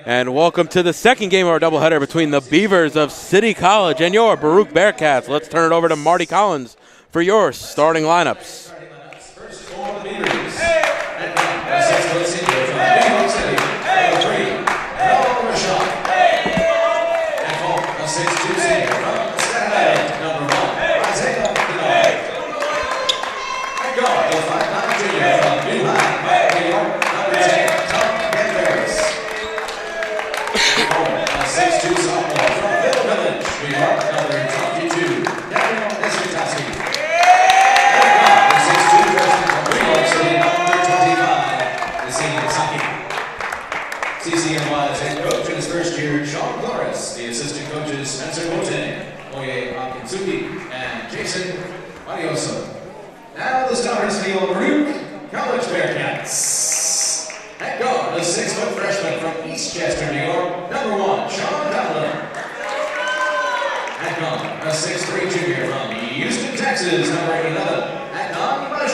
And welcome to the second game of our doubleheader between the Beavers of City College and your Baruch Bearcats. Let's turn it over to Marty Collins for your starting lineups. CCNY head coach in his first year, the assistant coaches and Jason Marioso. Now the starters for your Baruch College Bearcats. At guard, the 6-foot freshman from Eastchester, New York, number 1, Sean Dowler. At guard, a 6'3" junior from Houston, Texas, number 11, Adnan Baruch.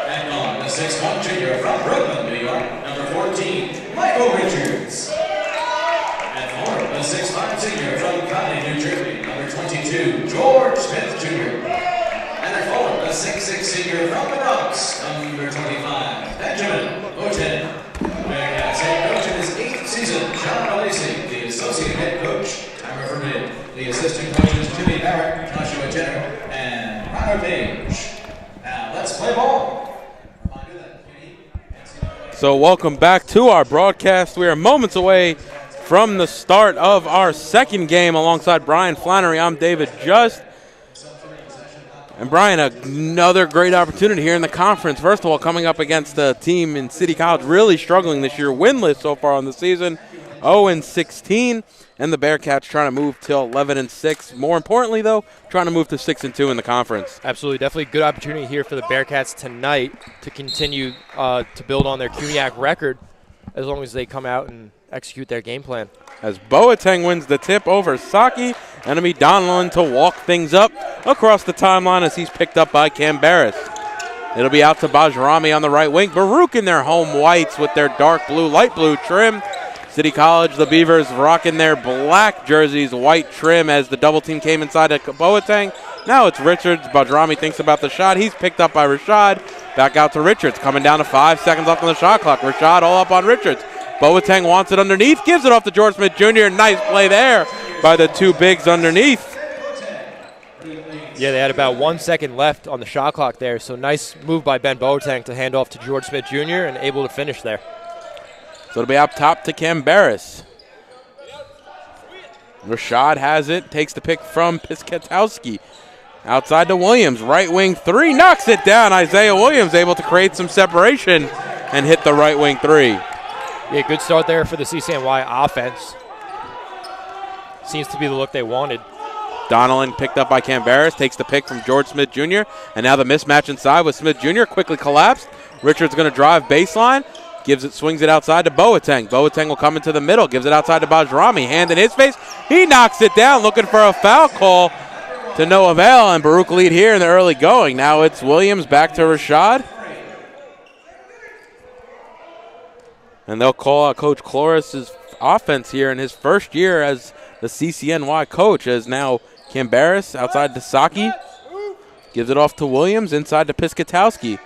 At guard, a 6'1" junior from Brooklyn, New York, number 14, Michael Richards. At forward, a 6'5" senior from Connie, New Jersey, number 22, George Smith Jr. And at forward, a 6'6" senior from the Bronx, number 25, Benjamin Oten. Bearcats head coach in his 8th season, John Malacey, the associate head coach, Hammer Mid. The assistant coaches, Jimmy Barrett, Joshua Jenner, and Ronald Page. Now let's play ball. So welcome back to our broadcast. We are moments away from the start of our second game alongside Brian Flannery. I'm David Just. And Brian, another great opportunity here in the conference. First of all, coming up against a team in City College really struggling this year, winless so far on the season, 0-16. And the Bearcats trying to move to 11-6. More importantly, though, trying to move to 6-2 in the conference. Absolutely, definitely good opportunity here for the Bearcats tonight to continue to build on their CUNYAC record as long as they come out and execute their game plan. As Boateng wins the tip over Saki, enemy Donlin to walk things up across the timeline as he's picked up by Cam Barris. It'll be out to Bajrami on the right wing. Baruch in their home whites with their dark blue, light blue trim. City College, the Beavers rocking their black jerseys, white trim as the double team came inside of Boateng. Now it's Richards. Bajrami thinks about the shot. He's picked up by Rashad. Back out to Richards. Coming down to 5 seconds left on the shot clock. Rashad all up on Richards. Boateng wants it underneath. Gives it off to George Smith Jr. Nice play there by the two bigs underneath. Yeah, they had about 1 second left on the shot clock there. So nice move by Ben Boateng to hand off to George Smith Jr. and able to finish there. So it'll be up top to Cam Barris. Rashad has it, takes the pick from Piskatowski. Outside to Williams, right wing three, knocks it down. Isaiah Williams able to create some separation and hit the right wing three. Yeah, good start there for the CCNY offense. Seems to be the look they wanted. Donalyn picked up by Cam Barris, takes the pick from George Smith Jr. And now the mismatch inside with Smith Jr. quickly collapsed. Richards going to drive baseline. Swings it outside to Boateng. Boateng will come into the middle, gives it outside to Bajrami. Hand in his face. He knocks it down, looking for a foul call to no avail, and Baruch lead here in the early going. Now it's Williams back to Rashad. And they'll call out Coach Cloris' offense here in his first year as the CCNY coach, as now Cam Barris outside to Saki. Gives it off to Williams, inside to Piskatowski.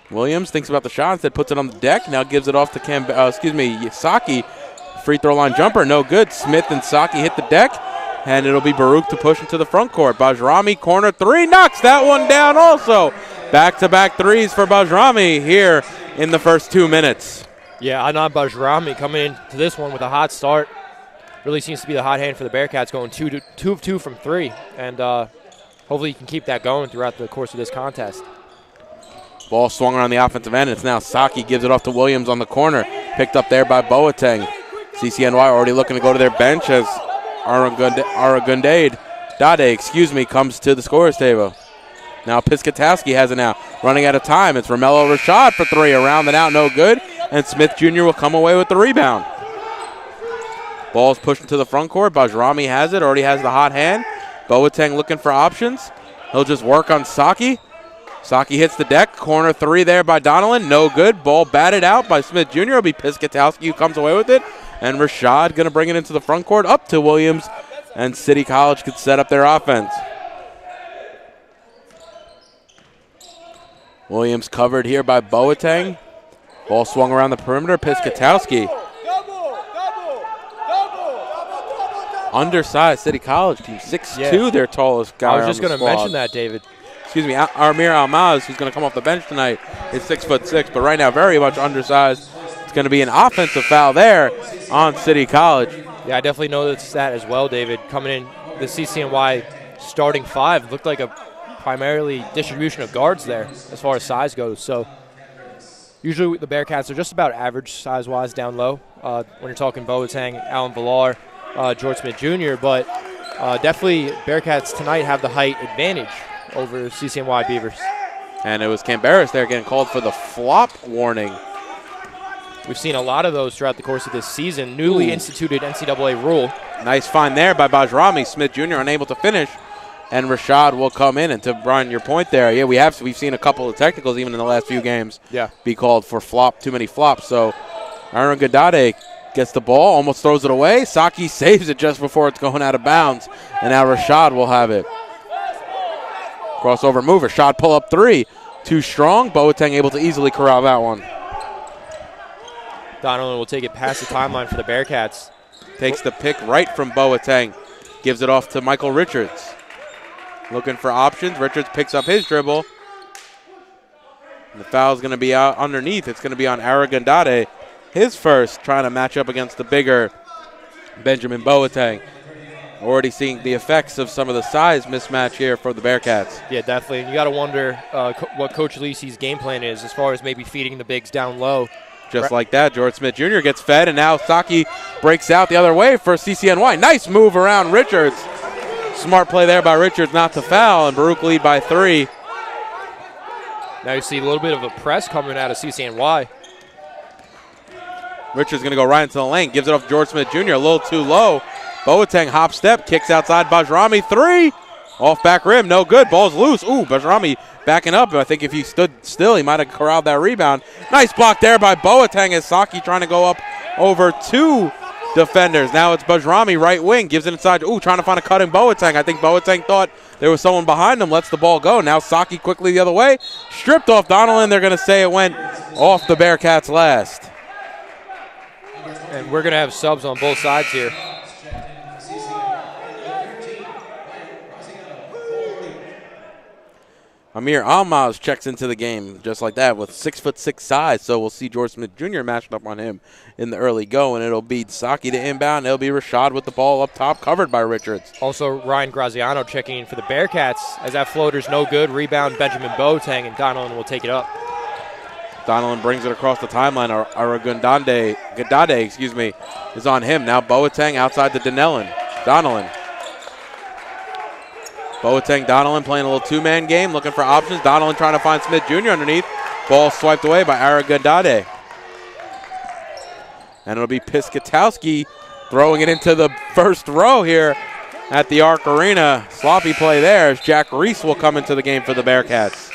Williams thinks about the shot, instead puts it on the deck. Now gives it off to Saki. Free throw line jumper, no good. Smith and Saki hit the deck, and it'll be Baruch to push into the front court. Bajrami, corner three, knocks that one down also. Back-to-back threes for Bajrami here in the first 2 minutes. Yeah, Adnan Bajrami coming into this one with a hot start. Really seems to be the hot hand for the Bearcats, going 2 of 2 from 3. And hopefully he can keep that going throughout the course of this contest. Ball swung around the offensive end. It's now Saki, gives it off to Williams on the corner. Picked up there by Boateng. CCNY already looking to go to their bench as Aragundade comes to the scorer's table. Now Piskatowski has it now. Running out of time. It's Romello Rashad for three. Around and out, no good. And Smith Jr. will come away with the rebound. Ball's pushed into the front court. Bajrami has it. Already has the hot hand. Boateng looking for options. He'll just work on Saki. Saki hits the deck. Corner three there by Donnellan. No good. Ball batted out by Smith Jr. It'll be Piskatowski who comes away with it. And Rashad going to bring it into the front court up to Williams. And City College could set up their offense. Williams covered here by Boateng. Ball swung around the perimeter. Piskatowski. Undersized City College team. 6'2", their tallest guy. I was just going to mention that, David. Excuse me, Amir Almaz, who's going to come off the bench tonight, is 6'6", but right now very much undersized. It's going to be an offensive foul there on City College. Yeah, I definitely noticed that as well, David. Coming in, the CCNY starting five looked like a primarily distribution of guards there as far as size goes. So usually the Bearcats are just about average size-wise down low when you're talking Boateng, Alan Villar, George Smith Jr., but definitely Bearcats tonight have the height advantage over CCNY Beavers. And it was Cambarras there getting called for the flop warning. We've seen a lot of those throughout the course of this season. Newly instituted NCAA rule. Nice find there by Bajrami. Smith Jr. unable to finish. And Rashad will come in. And to Brian, your point there, yeah, we've seen a couple of technicals even in the last few games be called for too many flops. So Aaron Gadade gets the ball, almost throws it away. Saki saves it just before it's going out of bounds. And now Rashad will have it. Crossover move, Rashad pull up three. Too strong. Boateng able to easily corral that one. Donovan will take it past the timeline for the Bearcats. Takes the pick right from Boateng. Gives it off to Michael Richards. Looking for options. Richards picks up his dribble. And the foul's going to be out underneath. It's going to be on Aragandade. His first, trying to match up against the bigger Benjamin Boateng. Already seeing the effects of some of the size mismatch here for the Bearcats. Yeah, definitely. And you got to wonder what Coach Lisi's game plan is as far as maybe feeding the bigs down low. Just like that, George Smith Jr. gets fed, and now Saki breaks out the other way for CCNY. Nice move around Richards. Smart play there by Richards not to foul, and Baruch lead by 3. Now you see a little bit of a press coming out of CCNY. Richards going to go right into the lane, gives it off George Smith Jr. a little too low. Boateng hop step, kicks outside Bajrami. 3, off back rim, no good. Ball's loose. Ooh, Bajrami backing up. I think if he stood still, he might have corralled that rebound. Nice block there by Boateng as Saki trying to go up over 2 defenders. Now it's Bajrami, right wing, gives it inside. Ooh, trying to find a cut in Boateng. I think Boateng thought there was someone behind him, lets the ball go. Now Saki quickly the other way. Stripped off Donnellan. They're going to say it went off the Bearcats last. And we're going to have subs on both sides here. Amir Almaz checks into the game just like that with 6'6" size. So we'll see George Smith Jr. matched up on him in the early go, and it'll be Saki to inbound. It'll be Rashad with the ball up top, covered by Richards. Also, Ryan Graziano checking in for the Bearcats as that floater's no good. Rebound Benjamin Boateng, and Donnellan will take it up. Donnellan brings it across the timeline. Gadade, is on him. Now Boateng outside to Donnellan. Boateng, Donnellan playing a little two-man game, looking for options. Donnellan trying to find Smith Jr. underneath. Ball swiped away by Aragandade. And it'll be Piskatowski throwing it into the first row here at the Arc Arena. Sloppy play there as Jack Reese will come into the game for the Bearcats.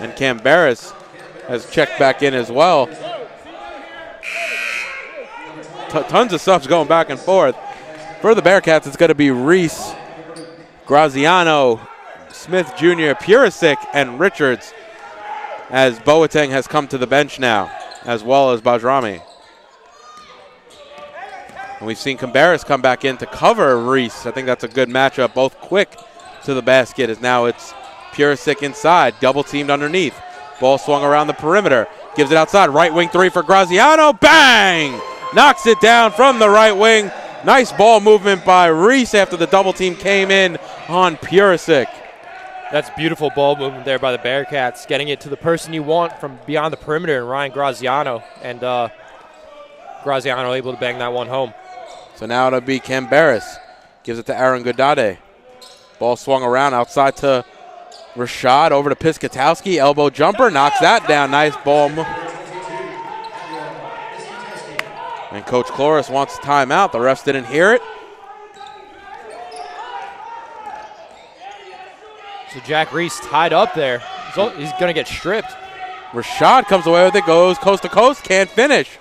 And Cam Barris has checked back in as well. Tons of subs going back and forth. For the Bearcats, it's going to be Reese, Graziano, Smith Jr., Purisic, and Richards, as Boateng has come to the bench now, as well as Bajrami. And we've seen Cambarras come back in to cover Reese. I think that's a good matchup. Both quick to the basket, as now it's Purisic inside, double teamed underneath. Ball swung around the perimeter. Gives it outside. Right wing 3 for Graziano. Bang! Knocks it down from the right wing. Nice ball movement by Reese after the double team came in on Purisic. That's beautiful ball movement there by the Bearcats, getting it to the person you want from beyond the perimeter, and Ryan Graziano. And Graziano able to bang that one home. So now it'll be Cambarras. Gives it to Aaron Gadade. Ball swung around outside to Rashad, over to Piskatowski. Elbow jumper, knocks that down. Nice ball move. And Coach Cloris wants a timeout. The refs didn't hear it. So Jack Reese tied up there. He's going to get stripped. Rashad comes away with it, goes coast to coast, can't finish.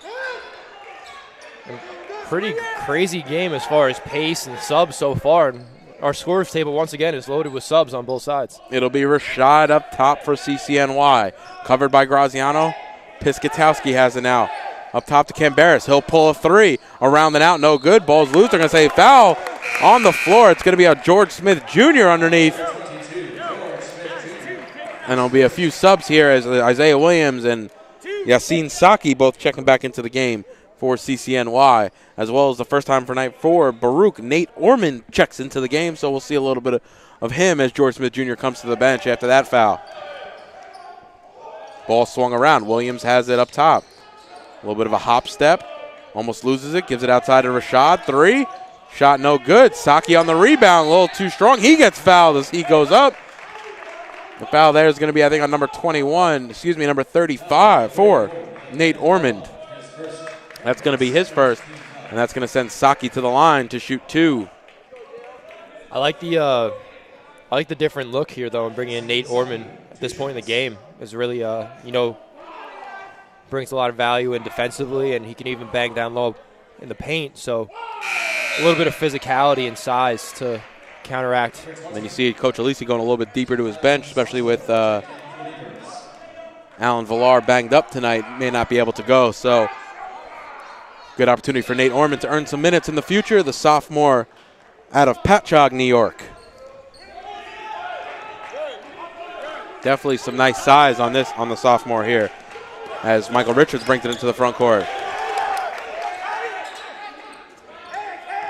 Pretty crazy game as far as pace and subs so far. And our scores table, once again, is loaded with subs on both sides. It'll be Rashad up top for CCNY. Covered by Graziano. Piskatowski has it now. Up top to Camberis. He'll pull a three. Around and out, no good. Ball's loose. They're going to say foul on the floor. It's going to be a George Smith Jr. underneath. And there'll be a few subs here as Isaiah Williams and Yassine Saki both checking back into the game for CCNY, as well as the first time for night 4, Baruch. Nate Ormond checks into the game, so we'll see a little bit of him as George Smith Jr. comes to the bench after that foul. Ball swung around. Williams has it up top. A little bit of a hop step. Almost loses it. Gives it outside to Rashad. Three. Shot no good. Saki on the rebound. A little too strong. He gets fouled as he goes up. The foul there is going to be, I think, on number 35 for Nate Ormond. That's going to be his first, and that's going to send Saki to the line to shoot 2. I like the different look here, though, and bringing in Nate Ormond at this point in the game is really, brings a lot of value in defensively, and he can even bang down low in the paint. So a little bit of physicality and size to counteract. And then you see Coach Alisi going a little bit deeper to his bench, especially with Alan Villar banged up tonight, may not be able to go. So good opportunity for Nate Ormond to earn some minutes in the future, the sophomore out of Patchogue, New York. Definitely some nice size on the sophomore here as Michael Richards brings it into the front court.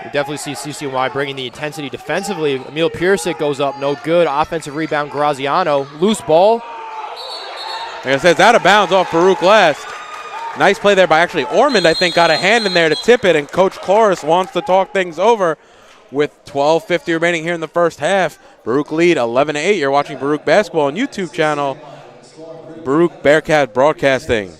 We definitely see CCNY bringing the intensity defensively. Emil Piersic goes up, no good. Offensive rebound, Graziano. Loose ball. Like I said, it's out of bounds off Baruch last. Nice play there by actually Ormond, I think, got a hand in there to tip it, and Coach Chorus wants to talk things over with 12:50 remaining here in the first half. Baruch lead 11-8. You're watching Baruch Basketball on YouTube channel, Baruch Bearcat Broadcasting.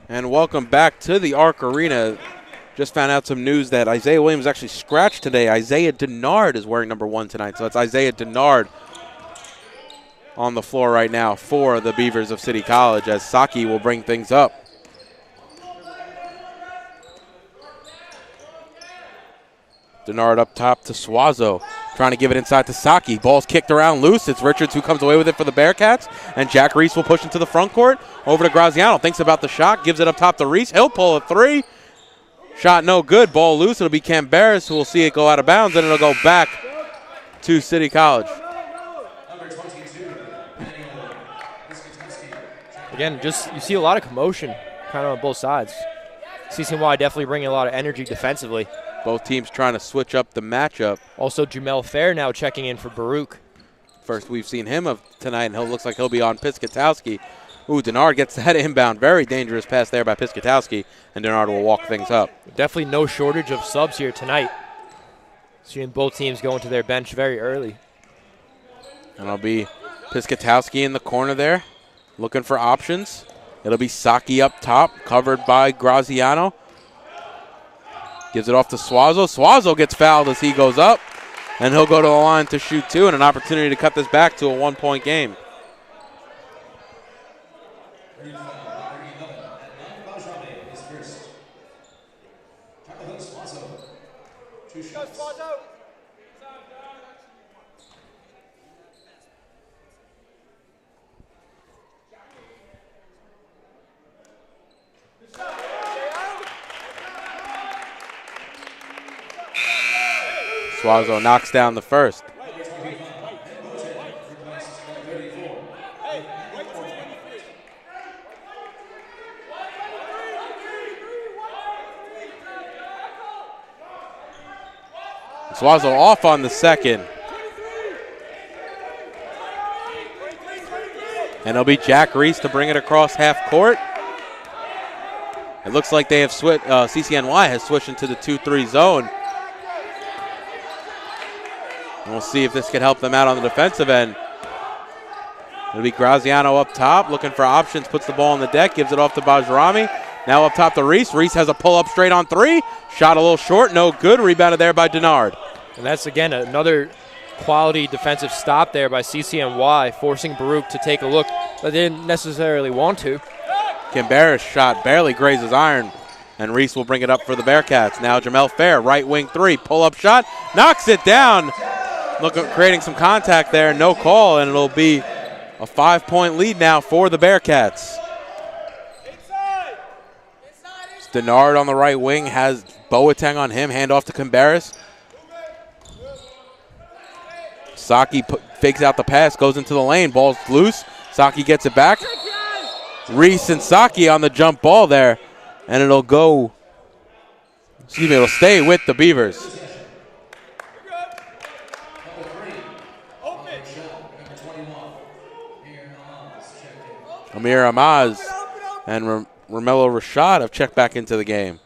And welcome back to the Arc Arena. Just found out some news that Isaiah Williams actually scratched today. Isaiah Denard is wearing number 1 tonight. So it's Isaiah Denard on the floor right now for the Beavers of City College as Saki will bring things up. Denard up top to Suazo, trying to give it inside to Saki. Ball's kicked around loose. It's Richards who comes away with it for the Bearcats, and Jack Reese will push into the front court. Over to Graziano, thinks about the shot, gives it up top to Reese. He'll pull a 3. Shot no good, ball loose. It'll be Camberis who will see it go out of bounds, and it'll go back to City College. Again, just you see a lot of commotion kind of on both sides. CCNY definitely bringing a lot of energy defensively. Both teams trying to switch up the matchup. Also, Jamel Fair now checking in for Baruch. First we've seen him of tonight, and looks like he'll be on Piskatowski. Ooh, Denard gets that inbound. Very dangerous pass there by Piskatowski, and Denard will walk things up. Definitely no shortage of subs here tonight. Seeing both teams going to their bench very early. And it'll be Piskatowski in the corner there, looking for options. It'll be Saki up top, covered by Graziano. Gives it off to Suazo. Suazo gets fouled as he goes up, and he'll go to the line to shoot 2, and an opportunity to cut this back to a 1-point game. Suazo knocks down the first. Suazo off on the second. And it'll be Jack Reese to bring it across half court. It looks like they have switched, CCNY has switched into the 2-3 zone. And we'll see if this can help them out on the defensive end. It'll be Graziano up top, looking for options, puts the ball on the deck, gives it off to Bajrami. Now up top to Reese. Reese has a pull-up straight on three. Shot a little short, no good. Rebounded there by Denard. And that's, again, another quality defensive stop there by CCNY, forcing Baruch to take a look that they didn't necessarily want to. Cambarra's shot barely grazes iron, and Reese will bring it up for the Bearcats. Now Jamel Fair, right wing three, pull-up shot, knocks it down. Look at creating some contact there, no call, and it'll be a 5-point lead now for the Bearcats. Denard on the right wing has Boateng on him, hand off to Cambarras. Saki fakes out the pass, goes into the lane, ball's loose. Saki gets it back. Reese and Saki on the jump ball there, and it'll go, it'll stay with the Beavers. Amir Amaz and Romello Rashad have checked back into the game.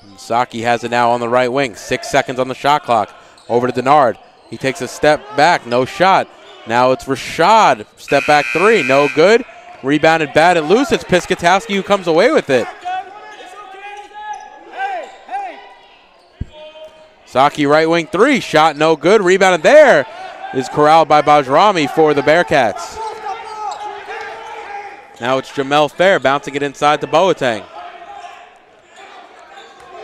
And Saki has it now on the right wing. 6 seconds on the shot clock. Over to Denard. He takes a step back, no shot. Now it's Rashad. Step back three, no good. Rebounded bad and loose. It's Piscatowski who comes away with it. Saki right wing three, shot no good. Rebounded there is corralled by Bajrami for the Bearcats. Now it's Jamel Fair bouncing it inside to Boateng.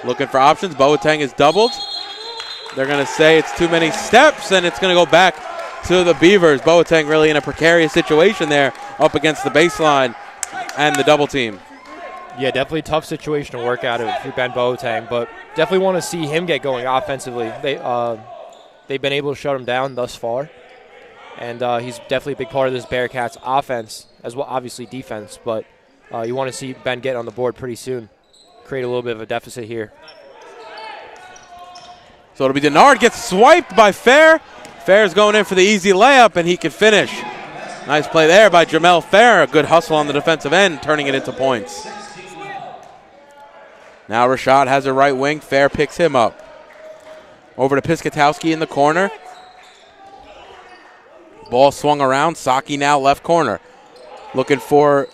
Looking for options. Boateng is doubled. They're going to say it's too many steps, and it's going to go back to the Beavers. Boateng really in a precarious situation there up against the baseline and the double team. Yeah, definitely tough situation to work out of for Ben Boateng, but definitely want to see him get going offensively. They've been able to shut him down thus far, and he's definitely a big part of this Bearcats offense, as well obviously defense, but you want to see Ben get on the board pretty soon, create a little bit of a deficit here. So it'll be Denard, gets swiped by Fair. Fair's going in for the easy layup, and he can finish. Nice play there by Jamel Fair. A good hustle on the defensive end, turning it into points. Now Rashad has a right wing. Fair picks him up. Over to Piscatowski in the corner. Ball swung around. Saki now left corner. Looking for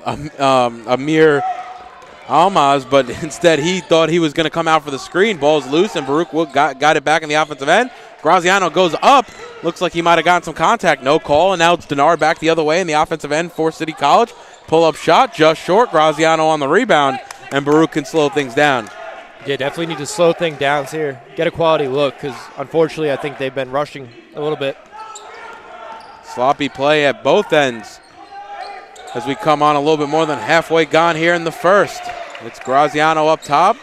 Amir Almaz, but instead he thought he was going to come out for the screen. Ball's loose, and Baruch got it back in the offensive end. Graziano goes up. Looks like he might have gotten some contact. No call, and now it's Denard back the other way in the offensive end for City College. Pull-up shot, just short. Graziano on the rebound, and Baruch can slow things down. Yeah, definitely need to slow things down here. Get a quality look, because unfortunately I think they've been rushing a little bit. Sloppy play at both ends as we come on a little bit more than halfway gone here in the first. It's Graziano up top.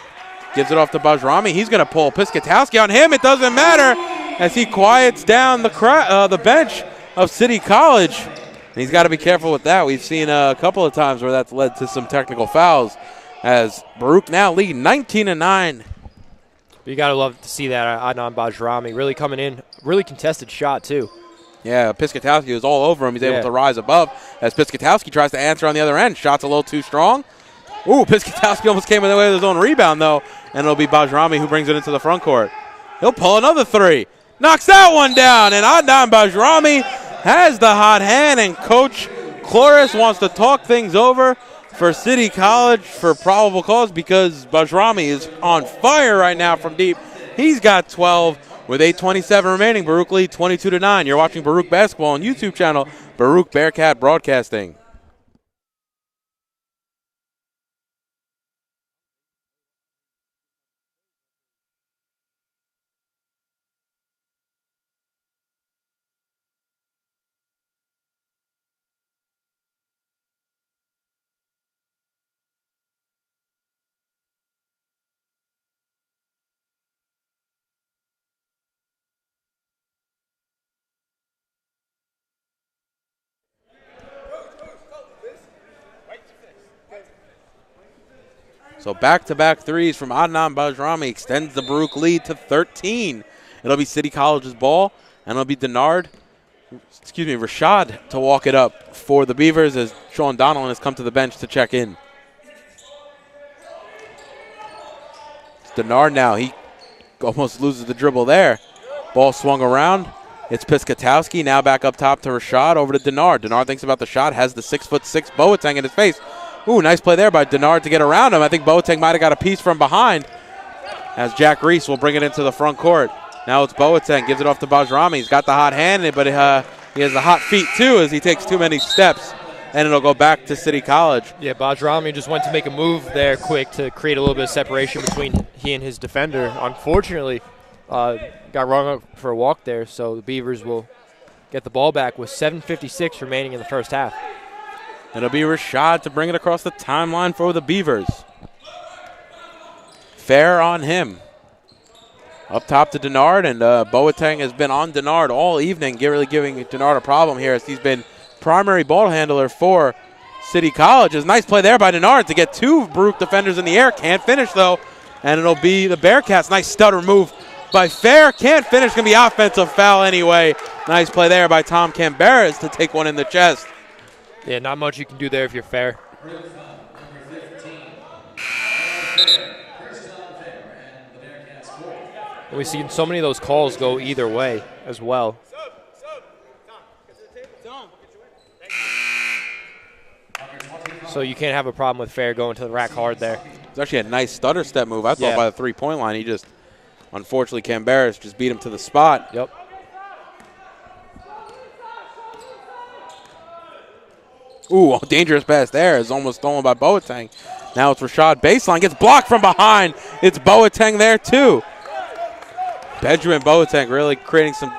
Gives it off to Bajrami. He's going to pull Piscatowski on him. It doesn't matter as he quiets down the bench of City College. And he's got to be careful with that. We've seen a couple of times where that's led to some technical fouls as Baruch now lead 19-9. You got to love to see that on Bajrami. Really coming in. Really contested shot, too. Yeah, Piscatowski was all over him. He's able to rise above as Piscatowski tries to answer on the other end. Shot's a little too strong. Ooh, Piscatowski almost came away with his own rebound, though, and it'll be Bajrami who brings it into the front court. He'll pull another three. Knocks that one down, and Adnan Bajrami has the hot hand, and Coach Cloris wants to talk things over for City College for probable cause because Bajrami is on fire right now from deep. He's got 12 with 8:27 remaining. Baruch lead 22-9. You're watching Baruch Basketball on YouTube channel, Baruch Bearcat Broadcasting. So back-to-back threes from Adnan Bajrami extends the Baruch lead to 13. It'll be City College's ball, and it'll be Rashad to walk it up for the Beavers as Sean Donnellan has come to the bench to check in. It's Denard now. He almost loses the dribble there. Ball swung around. It's Piskatowski now back up top to Rashad, over to Denard. Denard thinks about the shot, has the 6'6" Boateng in his face. Ooh, nice play there by Denard to get around him. I think Boateng might have got a piece from behind as Jack Reese will bring it into the front court. Now it's Boateng, gives it off to Bajrami. He's got the hot hand, but he has the hot feet too as he takes too many steps, and it'll go back to City College. Yeah, Bajrami just went to make a move there quick to create a little bit of separation between he and his defender. Unfortunately, got rung up for a walk there, so the Beavers will get the ball back with 7:56 remaining in the first half. It'll be Rashad to bring it across the timeline for the Beavers. Fair on him. Up top to Denard, and Boateng has been on Denard all evening, really giving Denard a problem here as he's been primary ball handler for City College. It's a nice play there by Denard to get two Baruch defenders in the air. Can't finish, though, and it'll be the Bearcats. Nice stutter move by Fair. Can't finish. Going to be offensive foul anyway. Nice play there by Tom Camberas to take one in the chest. Yeah, not much you can do there if you're Fair. And we've seen so many of those calls go either way as well. So you can't have a problem with Fair going to the rack hard there. It's actually a nice stutter step move, I thought, by the three-point line. He just, unfortunately, Camberas just beat him to the spot. Yep. Ooh, dangerous pass there. It's almost stolen by Boateng. Now it's Rashad baseline. Gets blocked from behind. It's Boateng there, too. Benjamin Boateng really creating some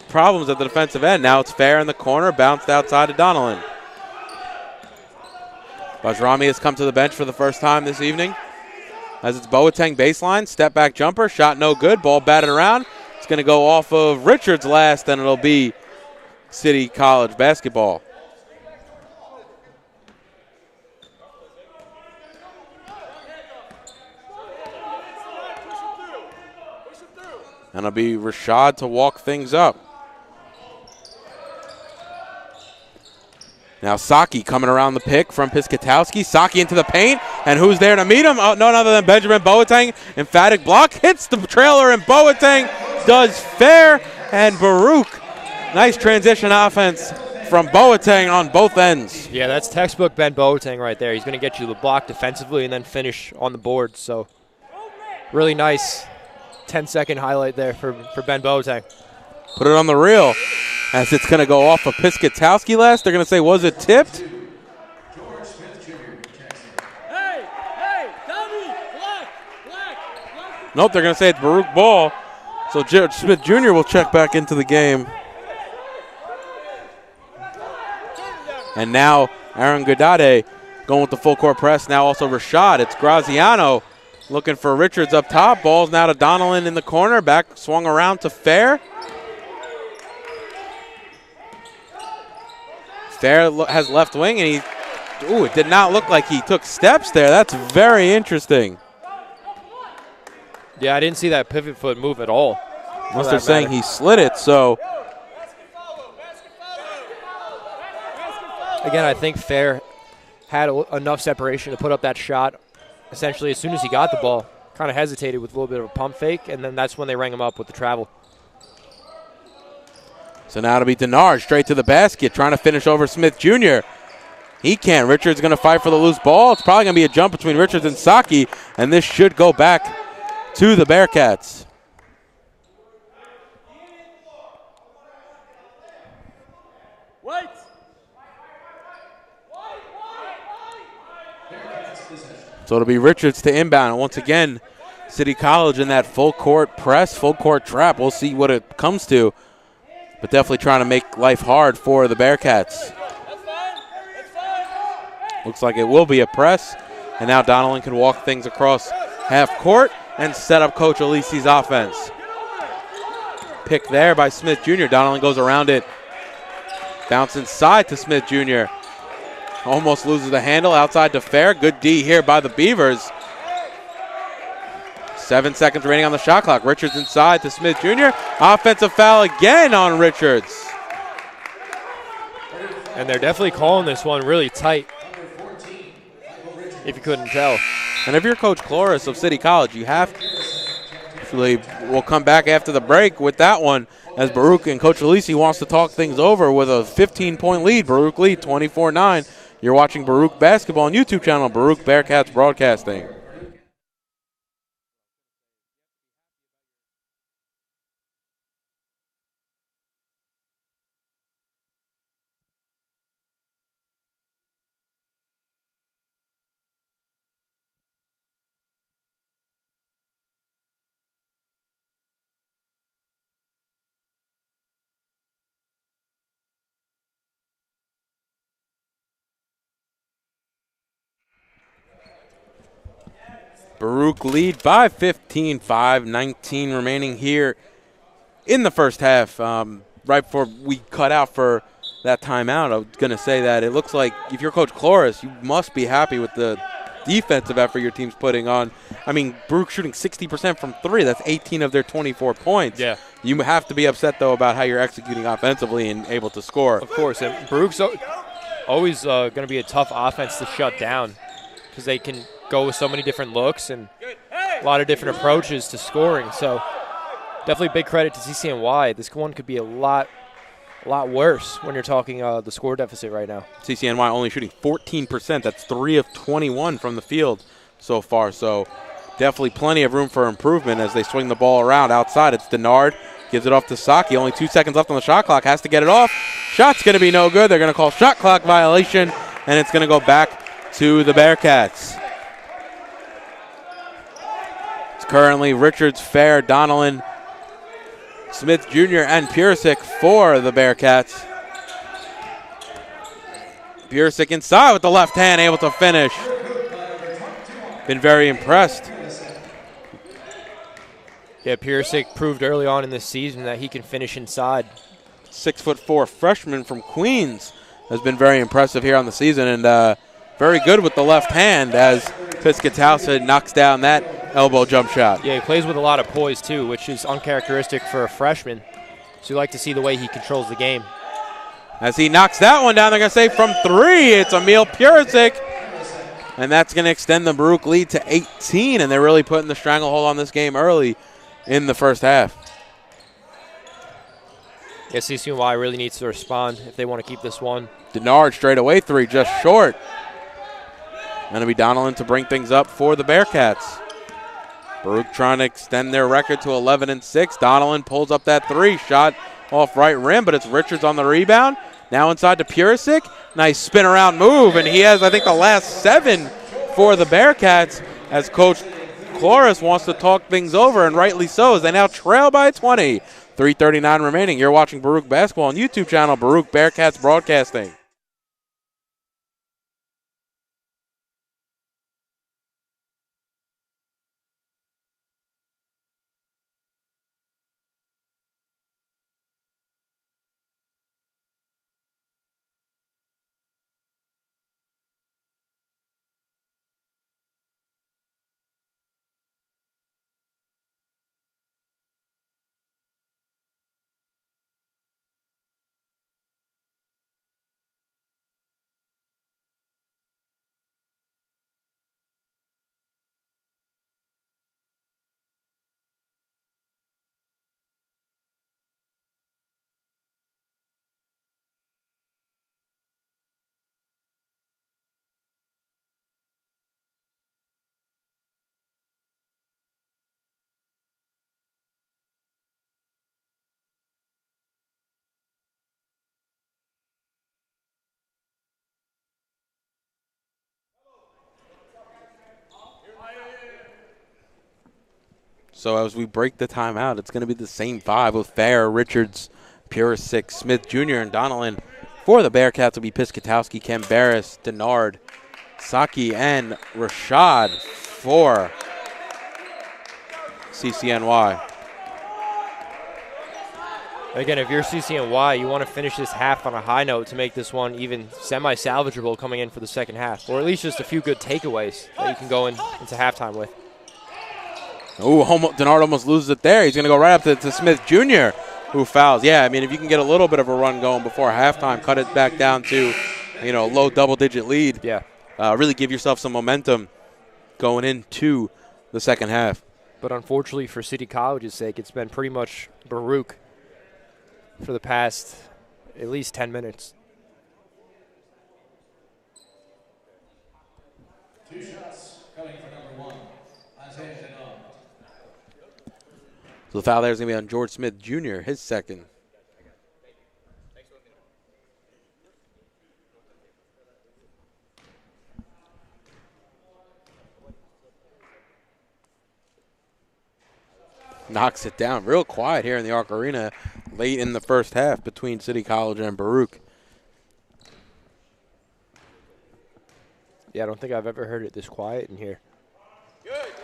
problems at the defensive end. Now it's Fair in the corner. Bounced outside to Donnellan. Bajrami has come to the bench for the first time this evening. As it's Boateng baseline. Step back jumper. Shot no good. Ball batted around. It's going to go off of Richards last, and it'll be City College basketball. And it'll be Rashad to walk things up. Now Saki coming around the pick from Piskatowski. Saki into the paint. And who's there to meet him? Oh, none other than Benjamin Boateng. Emphatic block. Hits the trailer, and Boateng does Fair and Baruch. Nice transition offense from Boateng on both ends. Yeah, that's textbook Ben Boateng right there. He's going to get you the block defensively and then finish on the board. So really nice 10-second highlight there for Ben Boateng. Put it on the reel as it's going to go off of Piskatowski last. They're going to say, was it tipped? Nope, they're going to say it's Baruch ball. So Jared Smith Jr. will check back into the game. And now Aaron Godade going with the full court press. Now also Rashad. It's Graziano looking for Richards up top. Ball's now to Donnellan in the corner. Back swung around to Fair. Fair has left wing, and it did not look like he took steps there. That's very interesting. Yeah, I didn't see that pivot foot move at all. Unless they're saying he slid it, so. Again, I think Fair had enough separation to put up that shot. Essentially, as soon as he got the ball, kind of hesitated with a little bit of a pump fake, and then that's when they rang him up with the travel. So now it'll be Denard straight to the basket, trying to finish over Smith Jr. He can't. Richards going to fight for the loose ball. It's probably going to be a jump between Richards and Saki, and this should go back to the Bearcats. Wait. So it'll be Richards to inbound. And once again, City College in that full court press, full court trap. We'll see what it comes to. But definitely trying to make life hard for the Bearcats. Looks like it will be a press. And now Donnellan can walk things across half court and set up Coach Alisi's offense. Pick there by Smith Jr. Donnellan goes around it. Bounce inside to Smith Jr. Almost loses the handle outside to Fair. Good D here by the Beavers. 7 seconds remaining on the shot clock. Richards inside to Smith Jr. Offensive foul again on Richards. And they're definitely calling this one really tight, if you couldn't tell. And if you're Coach Cloris of City College, you have to. We'll come back after the break with that one as Baruch and Coach Alisi wants to talk things over with a 15-point lead. Baruch lead 24-9. You're watching Baruch Basketball on YouTube channel, Baruch Bearcats Broadcasting. Baruch lead by 15, 5:19 remaining here in the first half. Right before we cut out for that timeout, I was going to say that it looks like if you're Coach Cloris, you must be happy with the defensive effort your team's putting on. I mean, Baruch shooting 60% from three. That's 18 of their 24 points. Yeah. You have to be upset, though, about how you're executing offensively and able to score. Of course. And Baruch's always going to be a tough offense to shut down because they can go with so many different looks and a lot of different approaches to scoring. So definitely big credit to CCNY. This one could be a lot worse when you're talking the score deficit right now. CCNY only shooting 14%. That's 3 of 21 from the field so far. So definitely plenty of room for improvement as they swing the ball around. Outside, it's Denard. Gives it off to Saki. Only 2 seconds left on the shot clock. Has to get it off. Shot's going to be no good. They're going to call shot clock violation, and it's going to go back to the Bearcats. It's currently Richards, Fair, Donnellan, Smith Jr., and Purisic for the Bearcats. Purisic inside with the left hand, able to finish. Been very impressed. Yeah, Purisic proved early on in this season that he can finish inside. 6'4" freshman from Queens has been very impressive here on the season, and very good with the left hand as Piscatausa knocks down that elbow jump shot. Yeah, he plays with a lot of poise too, which is uncharacteristic for a freshman. So you like to see the way he controls the game. As he knocks that one down, they're going to say from three, it's Emil Purisic. And that's going to extend the Baruch lead to 18, and they're really putting the stranglehold on this game early in the first half. Yeah, CCNY really needs to respond if they want to keep this one. Denard straight away three, just short. Going to be Donnellan to bring things up for the Bearcats. Baruch trying to extend their record to 11-6. Donnellan pulls up that three, shot off right rim, but it's Richards on the rebound. Now inside to Purisic. Nice spin around move, and he has, I think, the last 7 for the Bearcats as Coach Cloris wants to talk things over, and rightly so, as they now trail by 20. 3:39 remaining. You're watching Baruch Basketball on YouTube channel, Baruch Bearcats Broadcasting. So as we break the timeout, it's going to be the same 5 with Fair, Richards, Purisic, Smith Jr., and Donnellan. For the Bearcats will be Piscatowski, Cambaris, Denard, Saki, and Rashad for CCNY. Again, if you're CCNY, you want to finish this half on a high note to make this one even semi-salvageable coming in for the second half, or at least just a few good takeaways that you can go into halftime with. Denard almost loses it there. He's going to go right up to Smith Jr., who fouls. Yeah, I mean, if you can get a little bit of a run going before halftime, cut it back down to, low double-digit lead. Yeah. Really give yourself some momentum going into the second half. But unfortunately for City College's sake, it's been pretty much Baruch for the past at least 10 minutes. 2 shots coming for number 1. So the foul there is going to be on George Smith Jr., his second. Knocks it down. Real quiet here in the Arc Arena late in the first half between City College and Baruch. Yeah, I don't think I've ever heard it this quiet in here.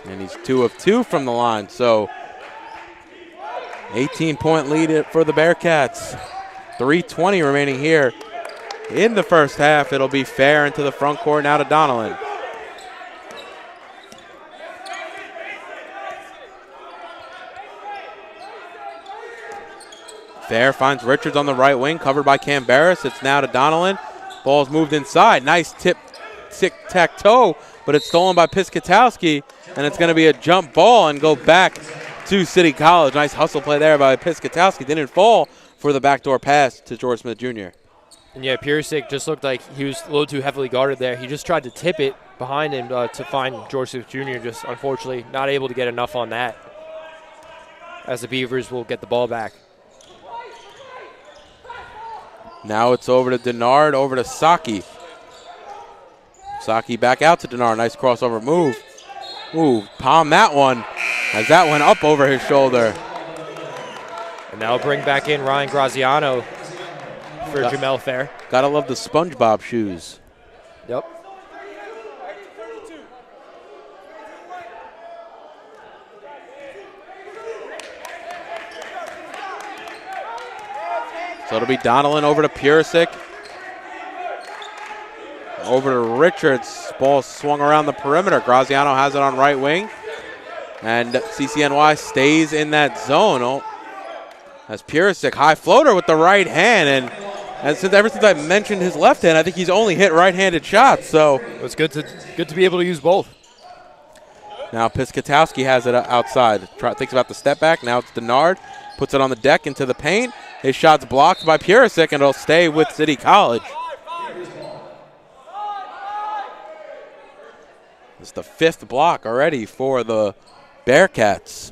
And he's 2 of 2 from the line. So 18-point lead for the Bearcats. 3:20 remaining here in the first half. It'll be Fair into the front court now to Donnellan. Fair finds Richards on the right wing, covered by Cambarras. It's now to Donnellan. Ball's moved inside. Nice tic-tac-toe, but it's stolen by Piskatowski, and it's going to be a jump ball and go back to City College. Nice hustle play there by Piskatowski. Didn't fall for the backdoor pass to George Smith Jr. And yeah, Piersic just looked like he was a little too heavily guarded there. He just tried to tip it behind him to find George Smith Jr. Just unfortunately not able to get enough on that, as the Beavers will get the ball back. Now it's over to Denard, over to Saki. Saki back out to Denard. Nice crossover move. Ooh, palm that one as that went up over his shoulder. And that'll bring back in Ryan Graziano for Jamel Fair. Gotta love the SpongeBob shoes. Yep. So it'll be Donnellan over to Purisic. Over to Richards. Ball swung around the perimeter. Graziano has it on right wing. And CCNY stays in that zone. Oh, that's Purisic. High floater with the right hand. And ever since I mentioned his left hand, I think he's only hit right-handed shots. So it's good to be able to use both. Now Piskatowski has it outside. Thinks about the step back. Now it's Denard. Puts it on the deck into the paint. His shot's blocked by Purisic, and it'll stay with City College. It's the 5th block already for the Bearcats.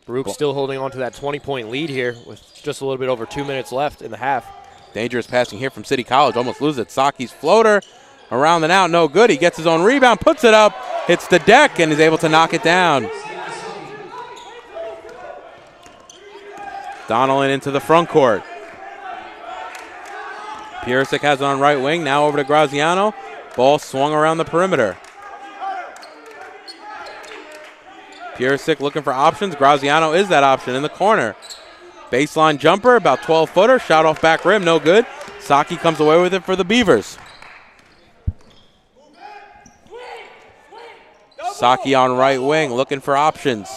Baruch still holding on to that 20-point lead here with just a little bit over 2 minutes left in the half. Dangerous passing here from City College. Almost loses it. Saki's floater around and out. No good. He gets his own rebound, puts it up, hits the deck, and is able to knock it down. Donnellan into the front court. Purisic has it on right wing. Now over to Graziano. Ball swung around the perimeter. Purisic looking for options. Graziano is that option in the corner. Baseline jumper, about 12-footer. Shot off back rim, no good. Saki comes away with it for the Beavers. Saki on right wing, looking for options.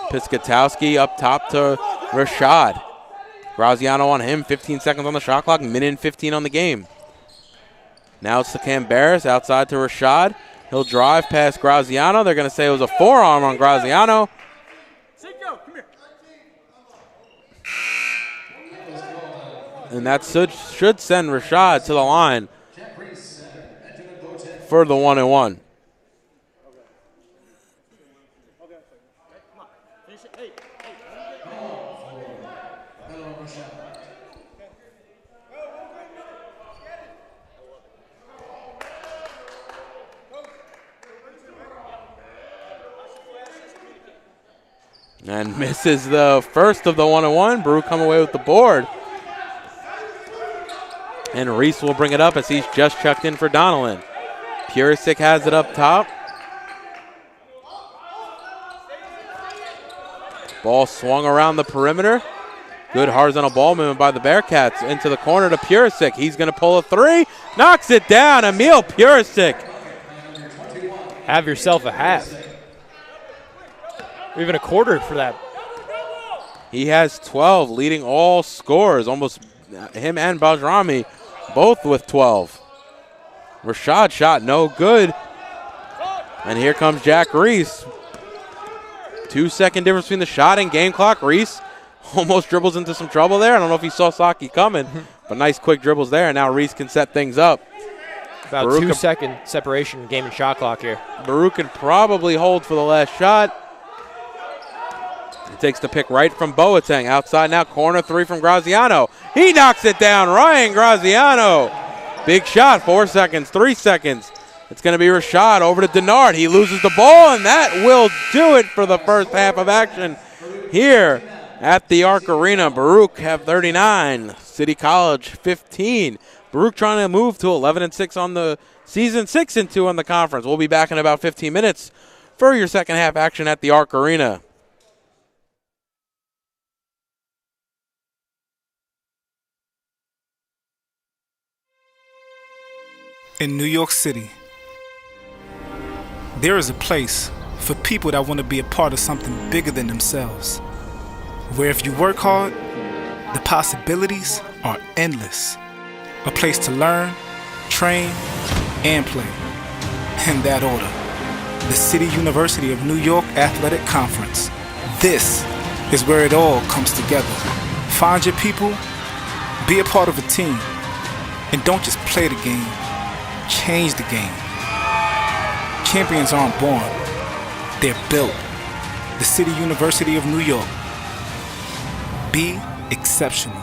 Piskatowski up top to Rashad. Graziano on him, 15 seconds on the shot clock, minute and 15 on the game. Now it's to Cambarras, outside to Rashad. He'll drive past Graziano. They're going to say it was a forearm on Graziano. And that should send Rashad to the line for the 1-and-1. And misses the first of the 1-and-1. Baruch come away with the board. And Reese will bring it up as he's just checked in for Donnellan. Purisic has it up top. Ball swung around the perimeter. Good horizontal ball movement by the Bearcats into the corner to Purisic. He's going to pull a three, knocks it down. Emil Purisic. Have yourself a half. Or even a quarter for that. He has 12, leading all scores. Almost him and Bajrami both with 12. Rashad shot no good. And here comes Jack Reese. 2-second difference between the shot and game clock. Reese almost dribbles into some trouble there. I don't know if he saw Saki coming, but nice quick dribbles there. And now Reese can set things up. About Baruch 2-second separation game and shot clock here. Baruch can probably hold for the last shot. He takes the pick right from Boateng. Outside now, corner three from Graziano. He knocks it down. Ryan Graziano. Big shot, 4 seconds, 3 seconds. It's going to be Rashad over to Denard. He loses the ball, and that will do it for the first half of action here at the Arc Arena. Baruch have 39, City College 15. Baruch trying to move to 11-6 on the season, 6-2 on the conference. We'll be back in about 15 minutes for your second half action at the Arc Arena. In New York City, there is a place for people that want to be a part of something bigger than themselves, where if you work hard, the possibilities are endless. A place to learn, train, and play. In that order, the City University of New York Athletic Conference. This is where it all comes together. Find your people, be a part of a team, and don't just play the game, change the game. Champions aren't born, they're built. The City University of New York. Be exceptional.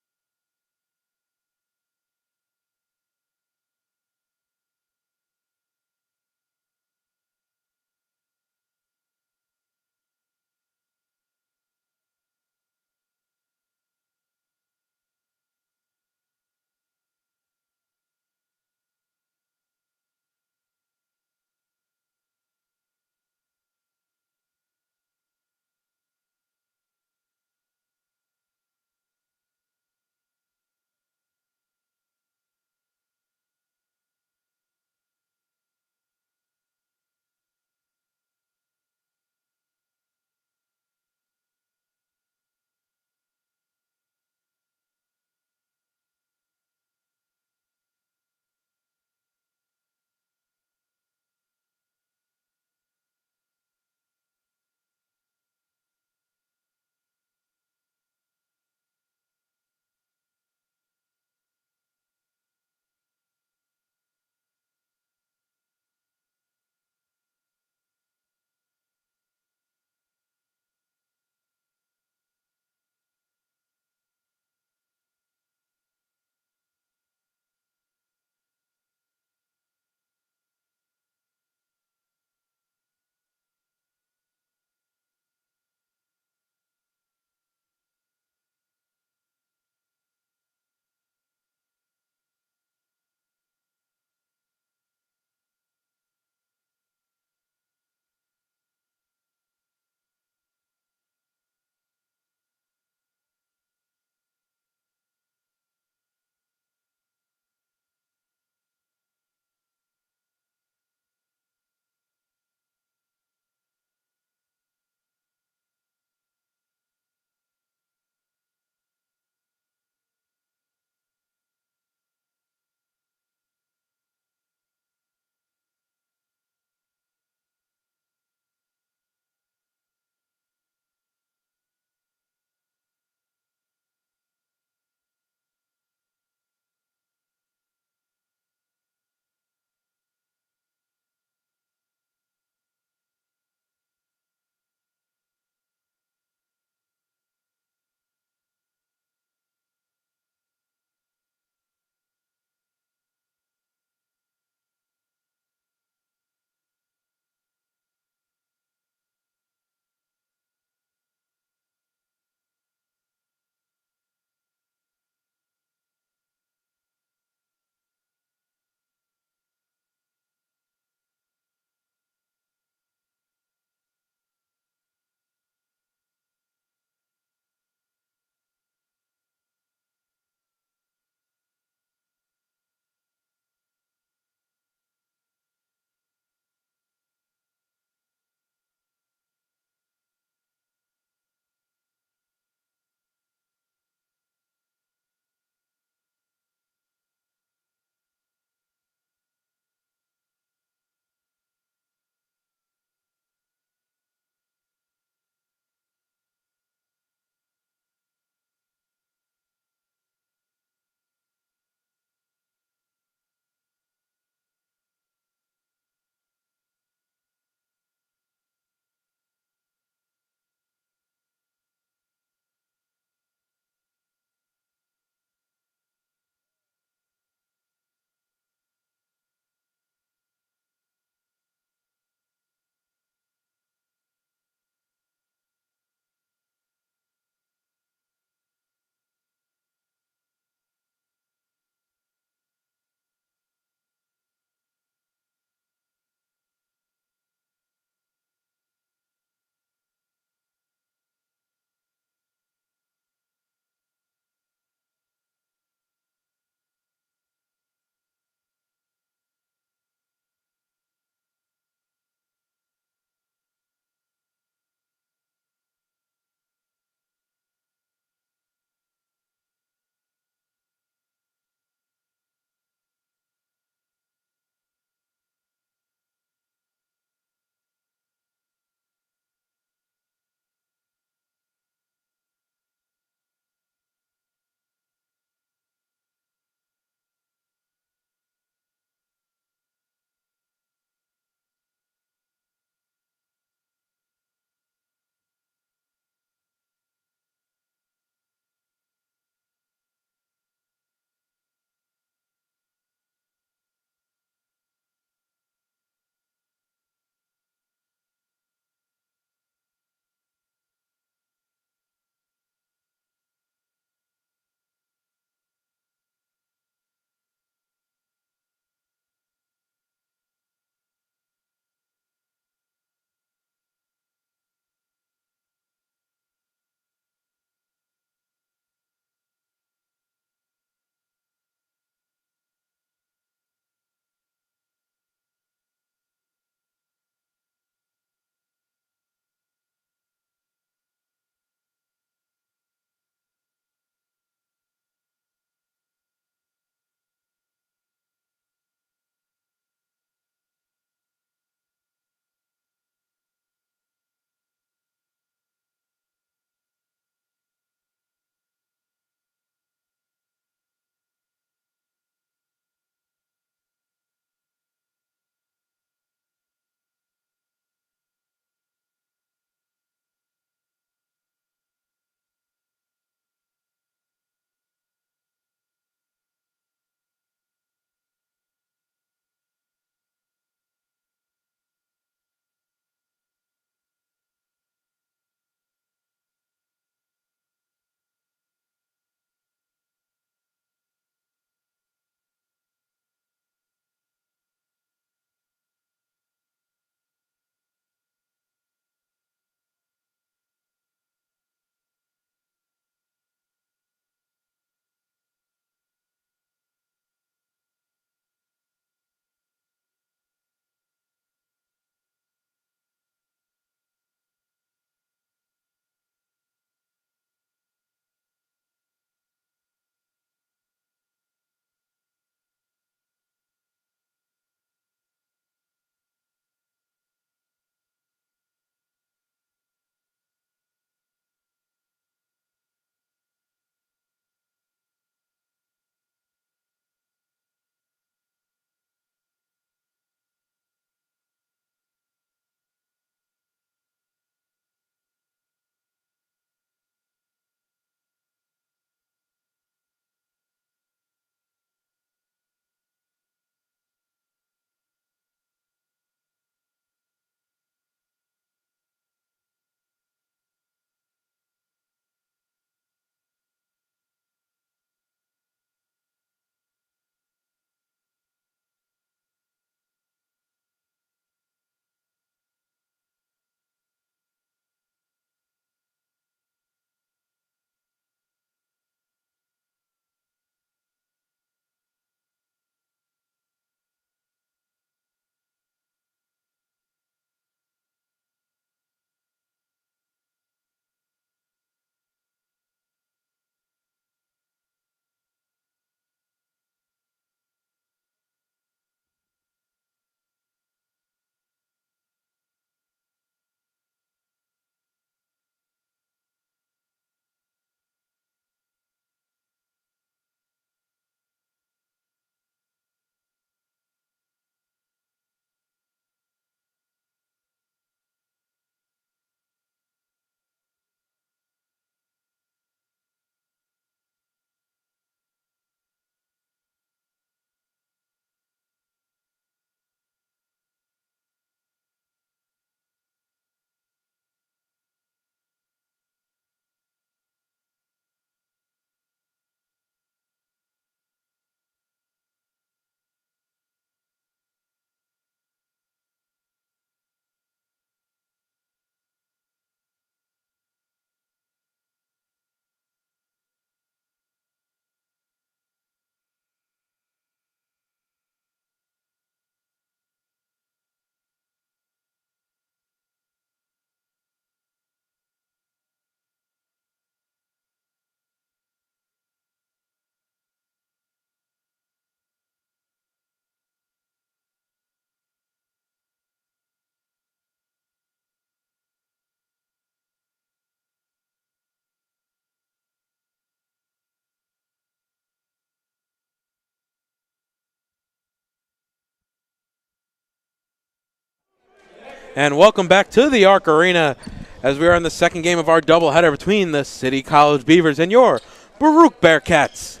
And welcome back to the Arc Arena as we are in the second game of our doubleheader between the City College Beavers and your Baruch Bearcats.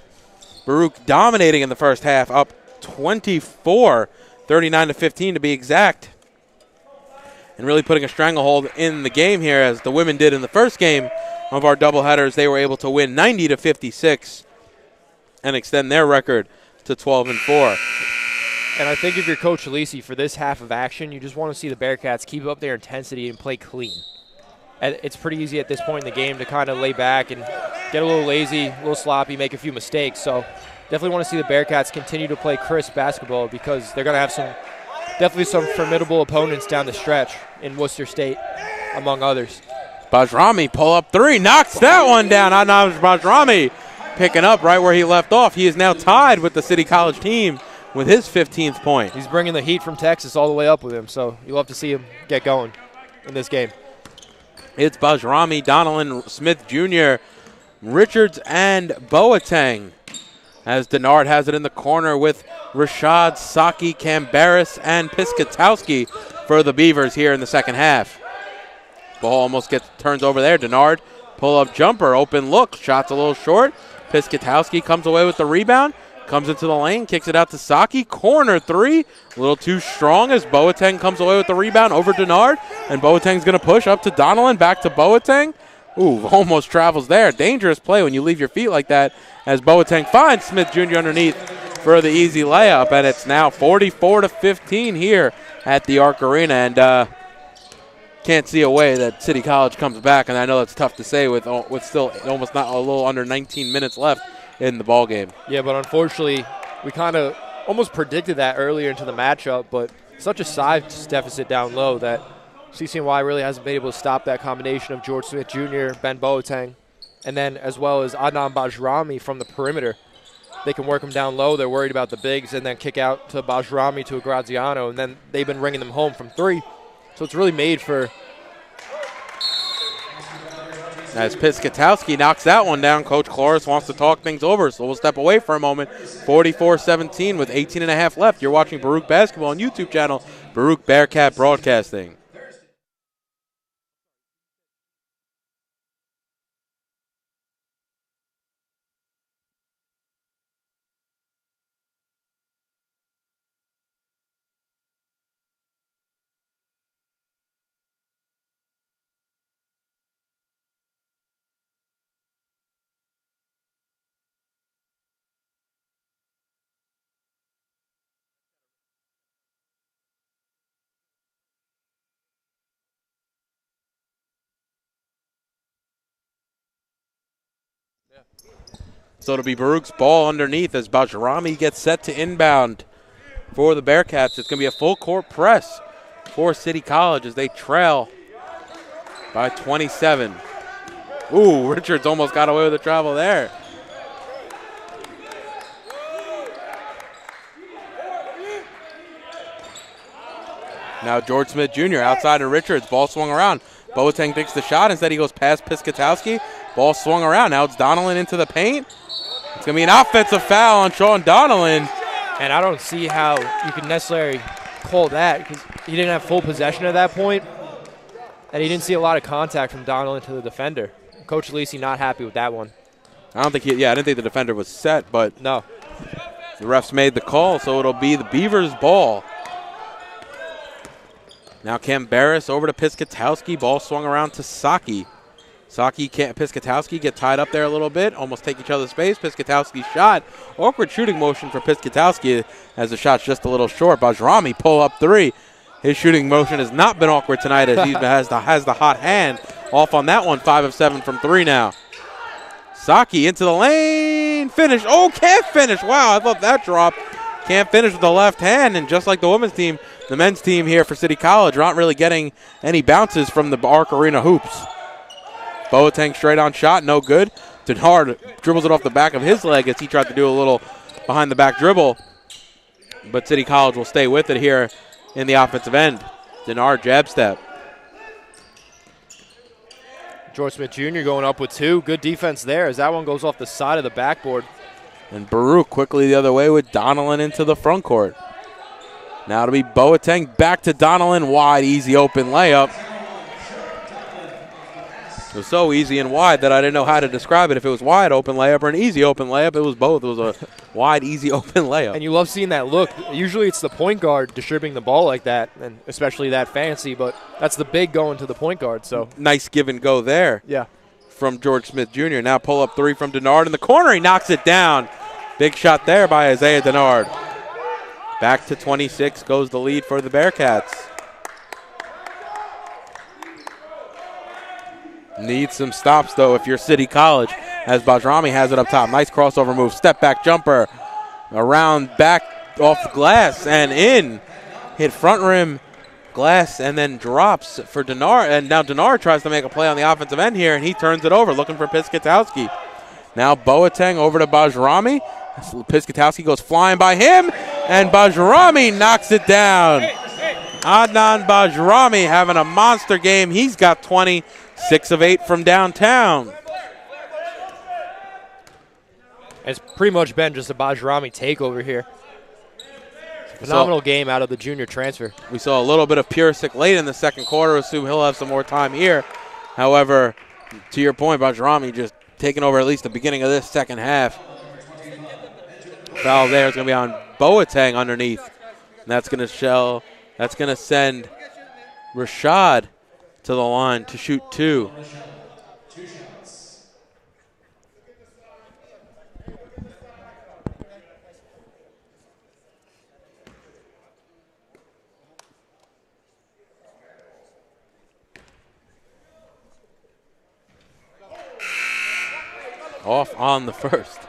Baruch dominating in the first half, up 24, 39-15 to be exact. And really putting a stranglehold in the game here as the women did in the first game of our doubleheaders. They were able to win 90-56 and extend their record to 12-4. And I think if you're Coach Lisi for this half of action, you just want to see the Bearcats keep up their intensity and play clean. And it's pretty easy at this point in the game to kind of lay back and get a little lazy, a little sloppy, make a few mistakes. So definitely want to see the Bearcats continue to play crisp basketball because they're going to have definitely some formidable opponents down the stretch in Worcester State, among others. Bajrami pull up three, knocks that one down. Adnan Bajrami picking up right where he left off. He is now tied with the City College team with his 15th point. He's bringing the heat from Texas all the way up with him, so you'll have to see him get going in this game. It's Bajrami, Donnellan, Smith Jr., Richards, and Boateng. As Denard has it in the corner with Rashad, Saki, Cambaris, and Piscatowski for the Beavers here in the second half. Ball almost turns over there. Denard, pull-up jumper, open look, shot's a little short. Piscatowski comes away with the rebound. Comes into the lane, kicks it out to Saki. Corner three, a little too strong as Boateng comes away with the rebound over Denard. And Boateng's going to push up to Donnellan, back to Boateng. Ooh, almost travels there. Dangerous play when you leave your feet like that as Boateng finds Smith Jr. underneath for the easy layup. And it's now 44-15 here at the Arc Arena. And can't see a way that City College comes back. And I know that's tough to say with still almost not a little under 19 minutes left in the ball game. Yeah, but unfortunately, we kind of almost predicted that earlier into the matchup, but such a size deficit down low that CCNY really hasn't been able to stop that combination of George Smith Jr., Ben Boateng, and then as well as Adnan Bajrami from the perimeter. They can work them down low. They're worried about the bigs and then kick out to Bajrami to a Graziano, and then they've been ringing them home from three. So it's really made for... As Piscatowski knocks that one down, Coach Cloris wants to talk things over, so we'll step away for a moment. 44-17 with 18.5 left. You're watching Baruch Basketball on YouTube channel, Baruch Bearcat Broadcasting. So it'll be Baruch's ball underneath as Bajrami gets set to inbound for the Bearcats. It's going to be a full court press for City College as they trail by 27. Ooh, Richards almost got away with the travel there. Now George Smith Jr. outside of Richards. Ball swung around. Boateng takes the shot. Instead he goes past Piscatowski. Ball swung around. Now it's Donnellan into the paint. It's going to be an offensive foul on Sean Donnellan. And I don't see how you can necessarily call that because he didn't have full possession at that point, and he didn't see a lot of contact from Donnellan to the defender. Coach Lisi not happy with that one. I didn't think the defender was set, but no. The refs made the call, so it'll be the Beavers' ball. Now Cambaris over to Piscatowski. Ball swung around to Saki. Piscatowski get tied up there a little bit, almost take each other's space. Piscatowski's shot. Awkward shooting motion for Piscatowski as the shot's just a little short. Bajrami pull up three. His shooting motion has not been awkward tonight as he has the hot hand off on that one. 5 of 7 from three now. Saki into the lane. Finish. Oh, can't finish. Wow, I thought that dropped. Can't finish with the left hand. And just like the women's team, the men's team here for City College not really getting any bounces from the Arc Arena hoops. Boateng straight on shot, no good. Denard dribbles it off the back of his leg as he tried to do a little behind the back dribble. But City College will stay with it here in the offensive end. Denard jab step. George Smith Jr. going up with two. Good defense there as that one goes off the side of the backboard. And Baruch quickly the other way with Donnellan into the front court. Now it'll be Boateng back to Donnellan. Wide, easy open layup. It was so easy and wide that I didn't know how to describe it. If it was wide open layup or an easy open layup, it was both. It was a wide, easy open layup. And you love seeing that look. Usually it's the point guard distributing the ball like that, and especially that fancy, but that's the big going to the point guard. So nice give and go there. Yeah. From George Smith Jr. Now pull up three from Denard in the corner. He knocks it down. Big shot there by Isaiah Denard. Back to 26 goes the lead for the Bearcats. Need some stops, though, if you're City College, as Bajrami has it up top. Nice crossover move. Step back jumper. Around back off the glass and in. Hit front rim glass and then drops for Denard. And now Denard tries to make a play on the offensive end here, and he turns it over, looking for Piskatowski. Now Boateng over to Bajrami. Piskatowski goes flying by him, and Bajrami knocks it down. Adnan Bajrami having a monster game. He's got 20. 6 of 8 from downtown. It's pretty much been just a Bajrami takeover here. Phenomenal game out of the junior transfer. We saw a little bit of Purisic late in the second quarter. Assume he'll have some more time here. However, to your point, Bajrami just taking over at least the beginning of this second half. Foul there is going to be on Boateng underneath. And that's going to send Rashad to the line to shoot 2. Off on the first.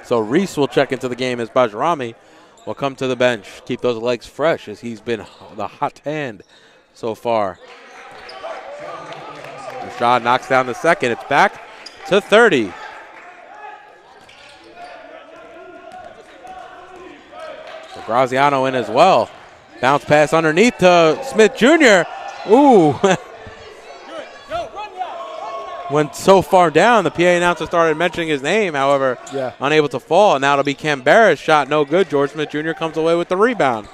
So Reese will check into the game as Bajrami will come to the bench. Keep those legs fresh as he's been the hot hand so far. Rashad knocks down the second. It's back to 30. So Graziano in as well. Bounce pass underneath to Smith Jr. Ooh. Went so far down, the PA announcer started mentioning his name, however, unable to fall. And now it'll be Canberra's shot, no good. George Smith Jr. comes away with the rebound.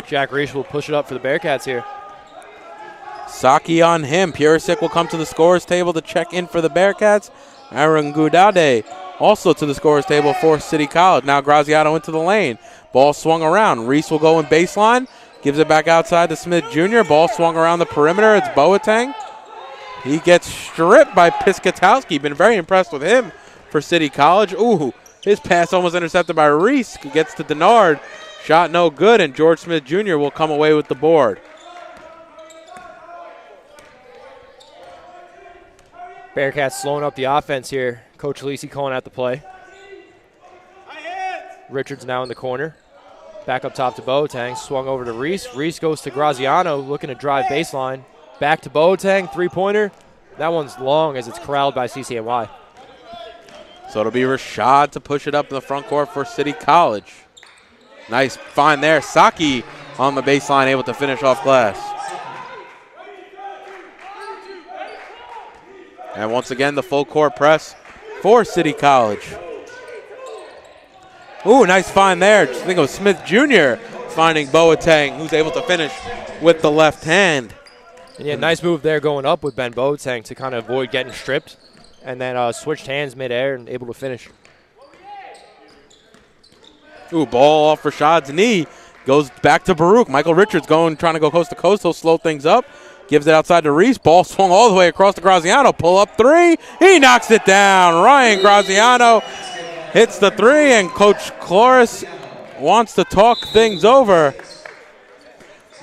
Jack Reese will push it up for the Bearcats here. Saki on him. Purisic will come to the scorer's table to check in for the Bearcats. Aaron Gudade also to the scorer's table for City College. Now Graziano into the lane. Ball swung around. Reese will go in baseline. Gives it back outside to Smith Jr. Ball swung around the perimeter. It's Boateng. He gets stripped by Piskatowski. Been very impressed with him for City College. Ooh, his pass almost intercepted by Reese. Gets to Denard. Shot no good, and George Smith Jr. will come away with the board. Bearcats slowing up the offense here. Coach Lisi calling out the play. Richards now in the corner. Back up top to Boateng. Swung over to Reese. Reese goes to Graziano, looking to drive baseline. Back to Boateng, three-pointer. That one's long as it's corralled by CCNY. So it'll be Rashad to push it up in the front court for City College. Nice find there. Saki on the baseline, able to finish off glass. And once again, the full court press for City College. Ooh, nice find there. I think it was Smith Jr. finding Boateng, who's able to finish with the left hand. And yeah, nice move there going up with Ben Boateng to kind of avoid getting stripped. And then switched hands midair and able to finish. Ooh, ball off Rashad's knee. Goes back to Baruch. Michael Richards trying to go coast to coast. He'll slow things up. Gives it outside to Reese. Ball swung all the way across to Graziano. Pull up three. He knocks it down. Ryan Graziano hits the three, and Coach Cloris wants to talk things over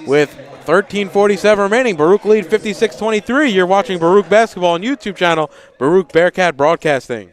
with 13:47 remaining. Baruch lead 56-23. You're watching Baruch Basketball on YouTube channel, Baruch Bearcat Broadcasting.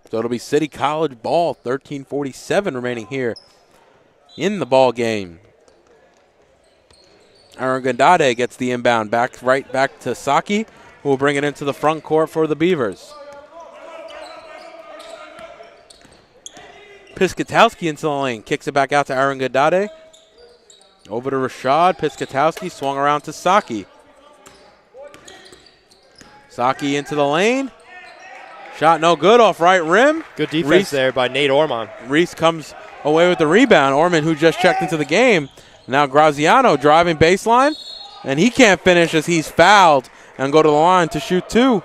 So it'll be City College ball, 13:47 remaining here in the ball game. Arangandade gets the inbound right back to Saki, who will bring it into the front court for the Beavers. Piskatowski into the lane, kicks it back out to Arangandade. Over to Rashad. Piskatowski swung around to Saki. Saki into the lane. Shot no good off right rim. Good defense there by Nate Ormond. Reese comes away with the rebound. Ormond, who just checked into the game. Now Graziano driving baseline, and he can't finish as he's fouled and go to the line to shoot two.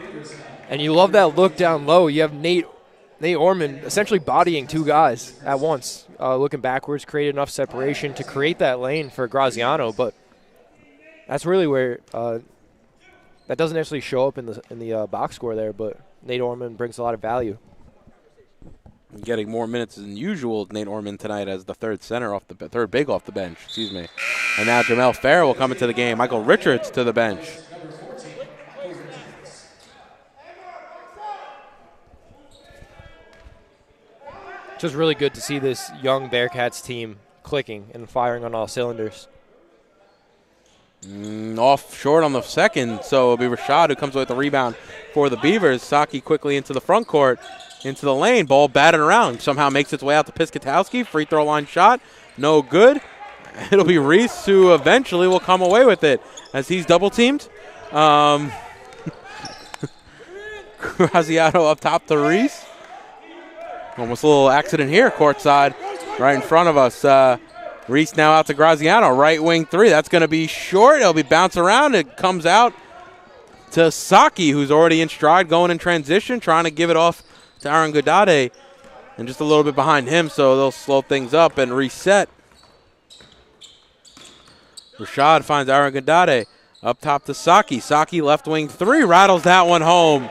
And you love that look down low. You have Nate Ormond essentially bodying two guys at once, looking backwards, created enough separation to create that lane for Graziano. But that's really where that doesn't actually show up in the box score there. But Nate Ormond brings a lot of value. Getting more minutes than usual, Nate Ormond tonight as the third big off the bench. Excuse me. And now Jamel Farrell will come into the game. Michael Richards to the bench. Just really good to see this young Bearcats team clicking and firing on all cylinders. Off short on the second, so it'll be Rashad who comes away with the rebound for the Beavers. Saki quickly into the front court, into the lane. Ball batted around. Somehow makes its way out to Piskatowski. Free throw line shot. No good. It'll be Reese who eventually will come away with it as he's double teamed. Graziano up top to Reese. Almost a little accident here, courtside, right in front of us. Reese now out to Graziano, right wing three. That's going to be short. It'll be bounced around. It comes out to Saki, who's already in stride, going in transition, trying to give it off to Arangandade, and just a little bit behind him, so they'll slow things up and reset. Rashad finds Arangandade up top to Saki. Saki left wing three, rattles that one home.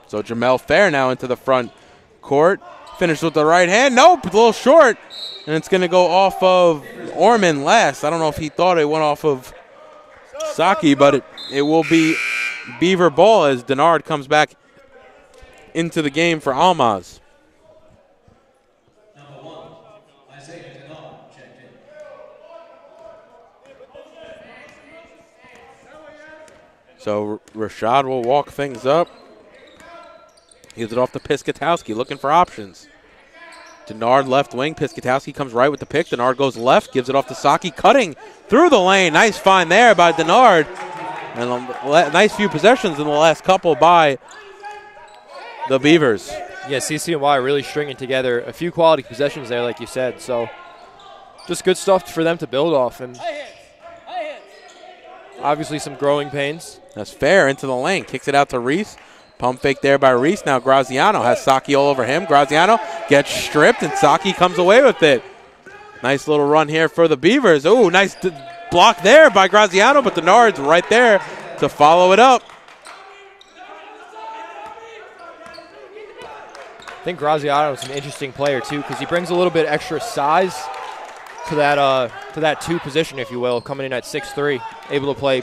So Jamel Fair now into the front court. Finished with the right hand. Nope, a little short. And it's going to go off of Ormond last. I don't know if he thought it went off of Saki, but it will be Beaver ball as Denard comes back into the game for Almaz. So Rashad will walk things up. Gives it off to Piskatowski, looking for options. Denard left wing. Piskatowski comes right with the pick. Denard goes left, gives it off to Saki, cutting through the lane. Nice find there by Denard. And a nice few possessions in the last couple by the Beavers. Yeah, CCNY really stringing together a few quality possessions there, like you said. So just good stuff for them to build off. And obviously some growing pains. That's Fair into the lane. Kicks it out to Reese. Pump fake there by Reese. Now Graziano has Saki all over him. Graziano gets stripped, and Saki comes away with it. Nice little run here for the Beavers. Ooh, nice block there by Graziano, but Denard's right there to follow it up. I think Graziano is an interesting player, too, because he brings a little bit extra size to that two position, if you will, coming in at 6'3", able to play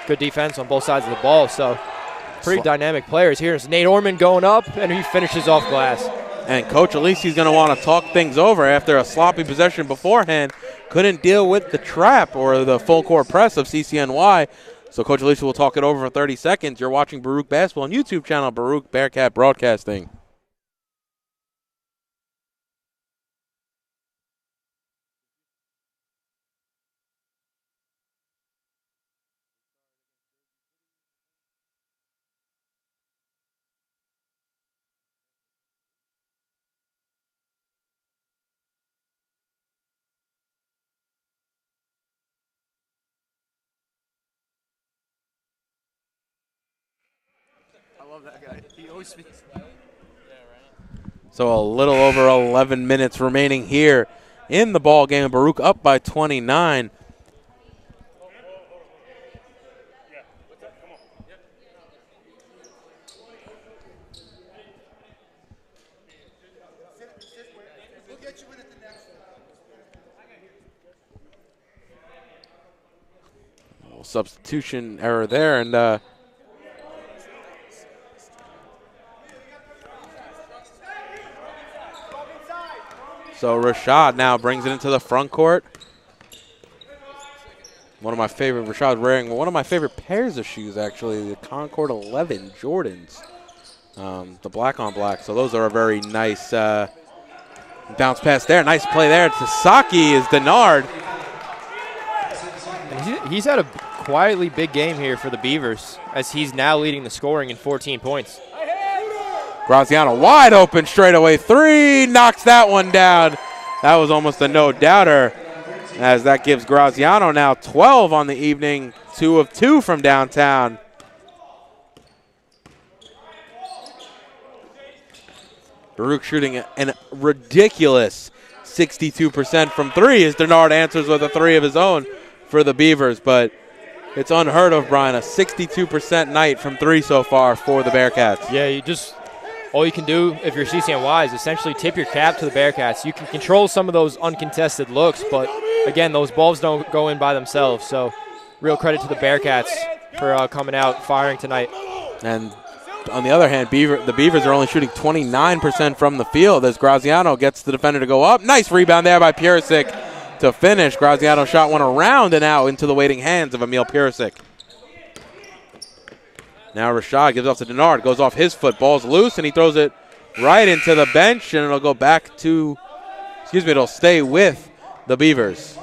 good defense on both sides of the ball. So pretty dynamic players here. It's Nate Ormond going up, and he finishes off glass. And Coach Alisi's going to want to talk things over after a sloppy possession beforehand. Couldn't deal with the trap or the full court press of CCNY. So Coach Alisi will talk it over for 30 seconds. You're watching Baruch Basketball on YouTube channel, Baruch Bearcat Broadcasting. I love that guy. He always speaks. So a little over 11 minutes remaining here in the ball game. Baruch up by 29. Substitution error there, and So Rashad now brings it into the front court. Rashad's wearing one of my favorite pairs of shoes, actually, the Concord 11 Jordans, the black on black. So those are a very nice bounce pass there. Nice play there to Saki is Denard. And he's had a quietly big game here for the Beavers as he's now leading the scoring in 14 points. Graziano wide open straightaway three, knocks that one down. That was almost a no-doubter, as that gives Graziano now 12 on the evening, 2 of 2 from downtown. Baruch shooting a ridiculous 62% from three as Denard answers with a three of his own for the Beavers, but it's unheard of, Brian, a 62% night from three so far for the Bearcats. Yeah, all you can do if you're CCNY is essentially tip your cap to the Bearcats. You can control some of those uncontested looks, but again, those balls don't go in by themselves. So real credit to the Bearcats for coming out firing tonight. And on the other hand, the Beavers are only shooting 29% from the field as Graziano gets the defender to go up. Nice rebound there by Purisic to finish. Graziano shot one around and out into the waiting hands of Emil Purisic. Now Rashad gives off to Denard, goes off his foot, ball's loose, and he throws it right into the bench, and it'll go back to, it'll stay with the Beavers.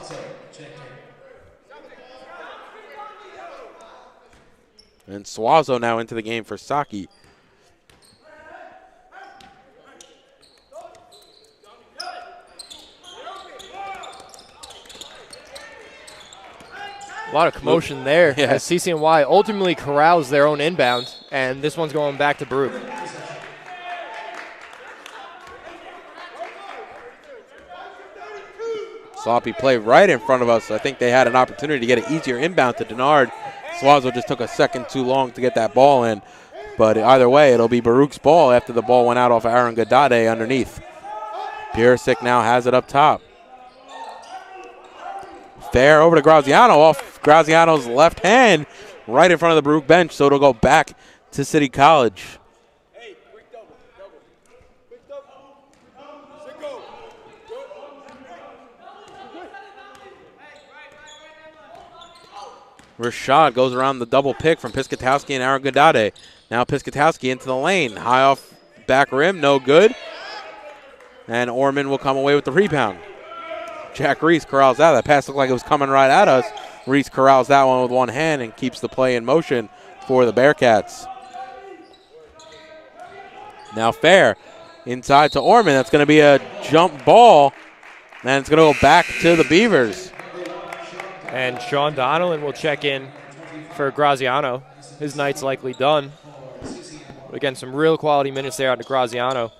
And Suazo now into the game for Saki. A lot of commotion there as CCNY ultimately corrals their own inbound, and this one's going back to Baruch. Sloppy play right in front of us. I think they had an opportunity to get an easier inbound to Denard. Suazo just took a second too long to get that ball in. But either way, it'll be Baruch's ball after the ball went out off Aaron Gadade underneath. Purisic now has it up top. Fair over to Graziano off Graziano's left hand right in front of the Baruch bench, so it'll go back to City College. Rashad goes around the double pick from Piscatowski and Aaron Gadade. Now Piscatowski into the lane. High off back rim, no good. And Orman will come away with the rebound. Jack Reese corrals that. That pass looked like it was coming right at us. Reese corrals that one with one hand and keeps the play in motion for the Bearcats. Now Fair inside to Orman. That's going to be a jump ball, and it's going to go back to the Beavers. And Sean Donnellan will check in for Graziano. His night's likely done. But again, some real quality minutes there out to Graziano.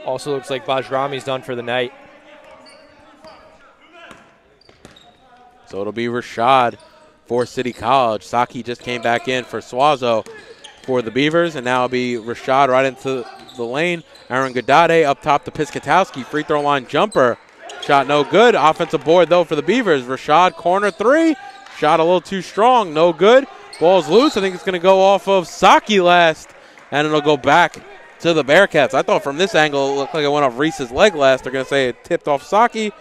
Also looks like Bajrami's done for the night. So it'll be Rashad for City College. Saki just came back in for Suazo for the Beavers, and now it'll be Rashad right into the lane. Aaron Gadade up top to Piscatowski. Free throw line jumper. Shot no good. Offensive board, though, for the Beavers. Rashad, corner three. Shot a little too strong. No good. Ball's loose. I think it's going to go off of Saki last, and it'll go back to the Bearcats. I thought from this angle it looked like it went off Reese's leg last. They're going to say it tipped off Saki.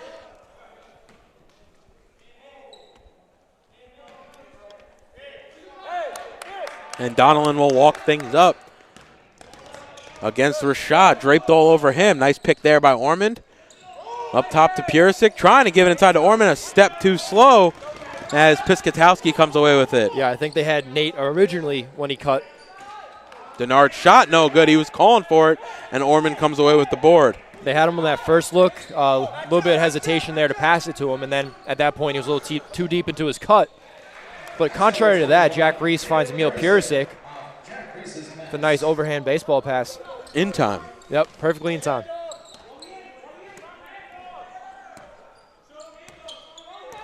And Donnellan will walk things up against Rashad. Draped all over him. Nice pick there by Ormond. Up top to Purisic. Trying to give it inside to Ormond. A step too slow as Piscatowski comes away with it. Yeah, I think they had Nate originally when he cut. Denard shot no good. He was calling for it, and Ormond comes away with the board. They had him on that first look. A little bit of hesitation there to pass it to him, and then at that point he was a little too deep into his cut. But contrary to that, Jack Reese finds Emil Purisic with a nice overhand baseball pass. In time. Yep, perfectly in time.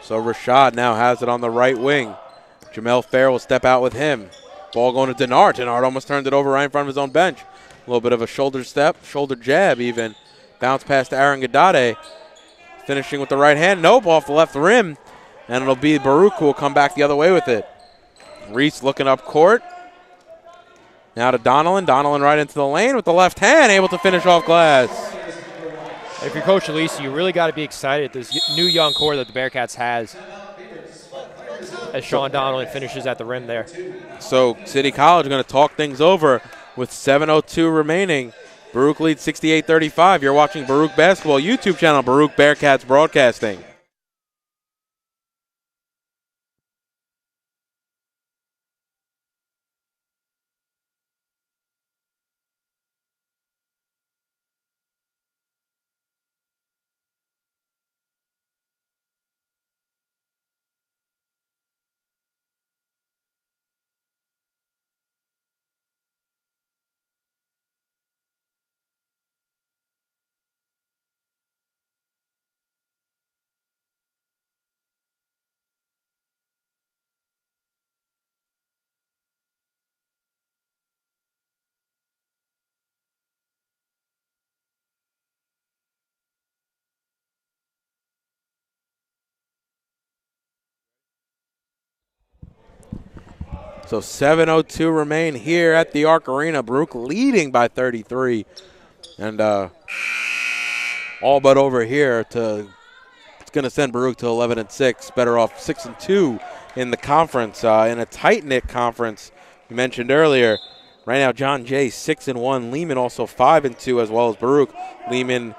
So Rashad now has it on the right wing. Jamel Fair will step out with him. Ball going to Denard. Denard almost turned it over right in front of his own bench. A little bit of a shoulder step, shoulder jab even. Bounce pass to Aaron Gadade. Finishing with the right hand. Nope, off the left rim. And it'll be Baruch who will come back the other way with it. Reese looking up court. Now to Donnellan. Donnellan right into the lane with the left hand, able to finish off glass. If you're Coach Elise, you really got to be excited this new young core that the Bearcats has as Sean Donnellan finishes at the rim there. So City College going to talk things over with 7:02 remaining. Baruch leads 68-35. You're watching Baruch Basketball YouTube channel, Baruch Bearcats Broadcasting. So 7:02 remain here at the Arc Arena. Baruch leading by 33. And all but over here it's going to send Baruch to 11-6. Better off 6-2 in the conference, in a tight-knit conference we mentioned earlier. Right now, John Jay 6-1. Lehman also 5-2, as well as Baruch. Lehman,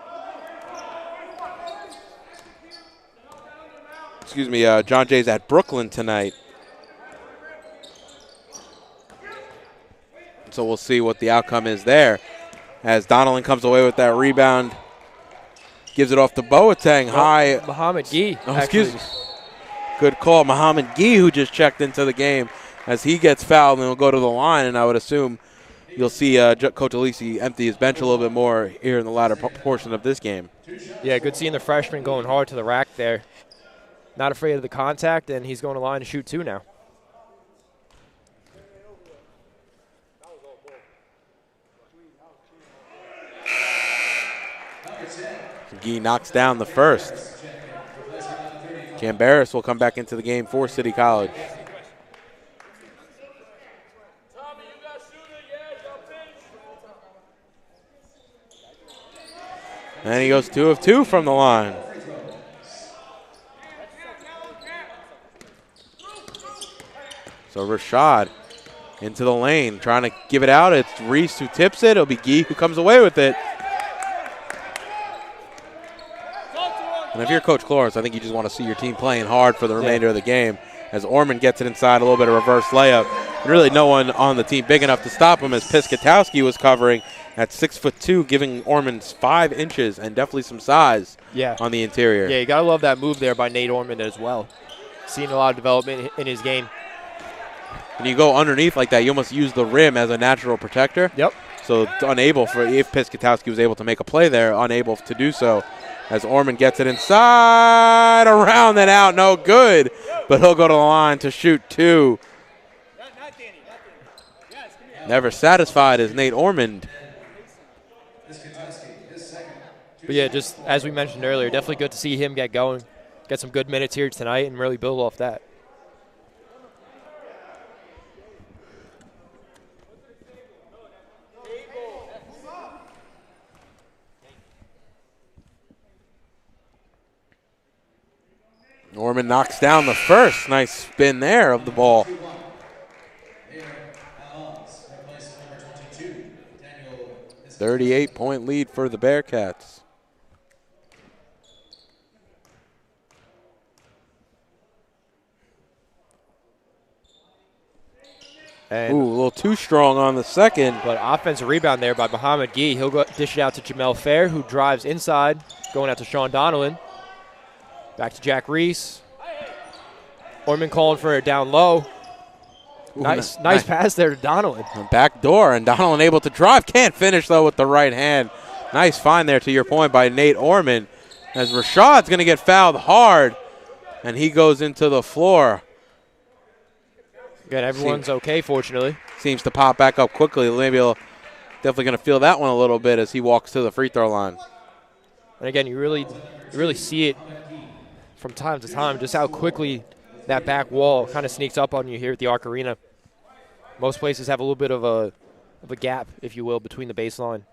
John Jay's at Brooklyn tonight. So we'll see what the outcome is there. As Donnellan comes away with that rebound, gives it off to Boateng. High. Muhammad Gee. Oh, excuse me. Good call. Muhammad Gee, who just checked into the game, as he gets fouled and will go to the line. And I would assume you'll see Coach Alisi empty his bench a little bit more here in the latter portion of this game. Yeah, good seeing the freshman going hard to the rack there. Not afraid of the contact, and he's going to line to shoot two now. Gee knocks down the first. Cambarras will come back into the game for City College. And he goes 2 of 2 from the line. So Rashad into the lane, trying to give it out. It's Reese who tips it. It'll be Gee who comes away with it. And if you're Coach Clorence, I think you just want to see your team playing hard for the remainder of the game. As Orman gets it inside, a little bit of reverse layup. And really no one on the team big enough to stop him, as Piskatowski was covering at 6'2", giving Orman 5 inches and definitely some size on the interior. Yeah, you got to love that move there by Nate Orman as well. Seeing a lot of development in his game. When you go underneath like that, you almost use the rim as a natural protector. Yep. So it's unable for, if Piskatowski was able to make a play there, unable to do so. As Orman gets it inside, around and out, no good. But he'll go to the line to shoot 2. Never satisfied is Nate Ormond. But yeah, just as we mentioned earlier, definitely good to see him get going, get some good minutes here tonight, and really build off that. Orman knocks down the first. Nice spin there of the ball. 38-point lead for the Bearcats. And ooh, a little too strong on the second. But offensive rebound there by Muhammad Gee. He'll go dish it out to Jamel Fair, who drives inside, going out to Sean Donnellan. Back to Jack Reese. Orman calling for it down low. Ooh, nice pass there to Donnellan. Back door, and Donnellan able to drive. Can't finish, though, with the right hand. Nice find there, to your point, by Nate Orman. As Rashad's going to get fouled hard, and he goes into the floor. Again, everyone's okay, fortunately. Seems to pop back up quickly. Maybe he'll definitely going to feel that one a little bit as he walks to the free throw line. And again, you really see it from time to time, just how quickly that back wall kind of sneaks up on you here at the Arc Arena. Most places have a little bit of a of a gap, if you will, between the baseline.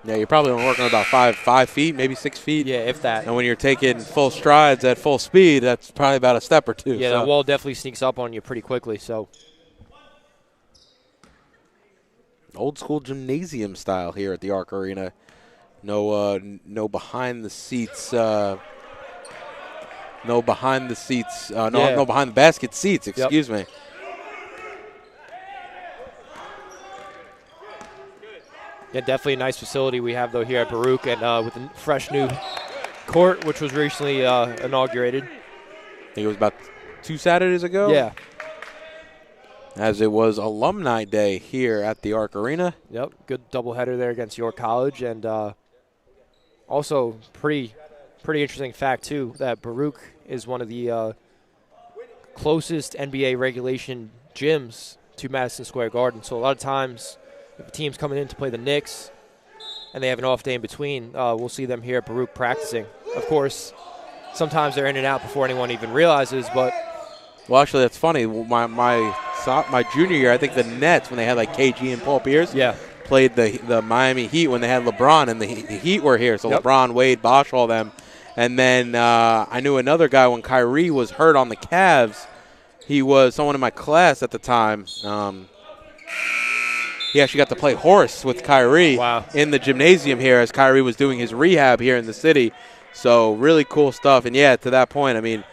Yeah, you're probably only working about 5 feet, maybe 6 feet. Yeah, if that. And when you're taking full strides at full speed, that's probably about a step or two. Yeah, so. the wall definitely sneaks up on you pretty quickly. So Old school gymnasium style here at the Arc Arena. No behind the seats. No behind the basket seats. Excuse me. Yeah, definitely a nice facility we have, though, here at Baruch, and with a fresh new court, which was recently inaugurated. I think it was about 2 Saturdays ago. Yeah. As it was Alumni Day here at the Arc Arena. Yep, good doubleheader there against York College, and also pretty interesting fact too that Baruch is one of the closest NBA regulation gyms to Madison Square Garden. So a lot of times, if a team's coming in to play the Knicks and they have an off day in between, we'll see them here at Baruch practicing. Of course, sometimes they're in and out before anyone even realizes, but. Well, actually, that's funny. My junior year, I think the Nets, when they had like KG and Paul Pierce, played the Miami Heat when they had LeBron, and the Heat were here. So LeBron, Wade, Bosh, all them. And then I knew another guy when Kyrie was hurt on the Cavs. He was someone in my class at the time. He actually got to play horse with Kyrie in the gymnasium here as Kyrie was doing his rehab here in the city. So really cool stuff. And, yeah, to that point, I mean,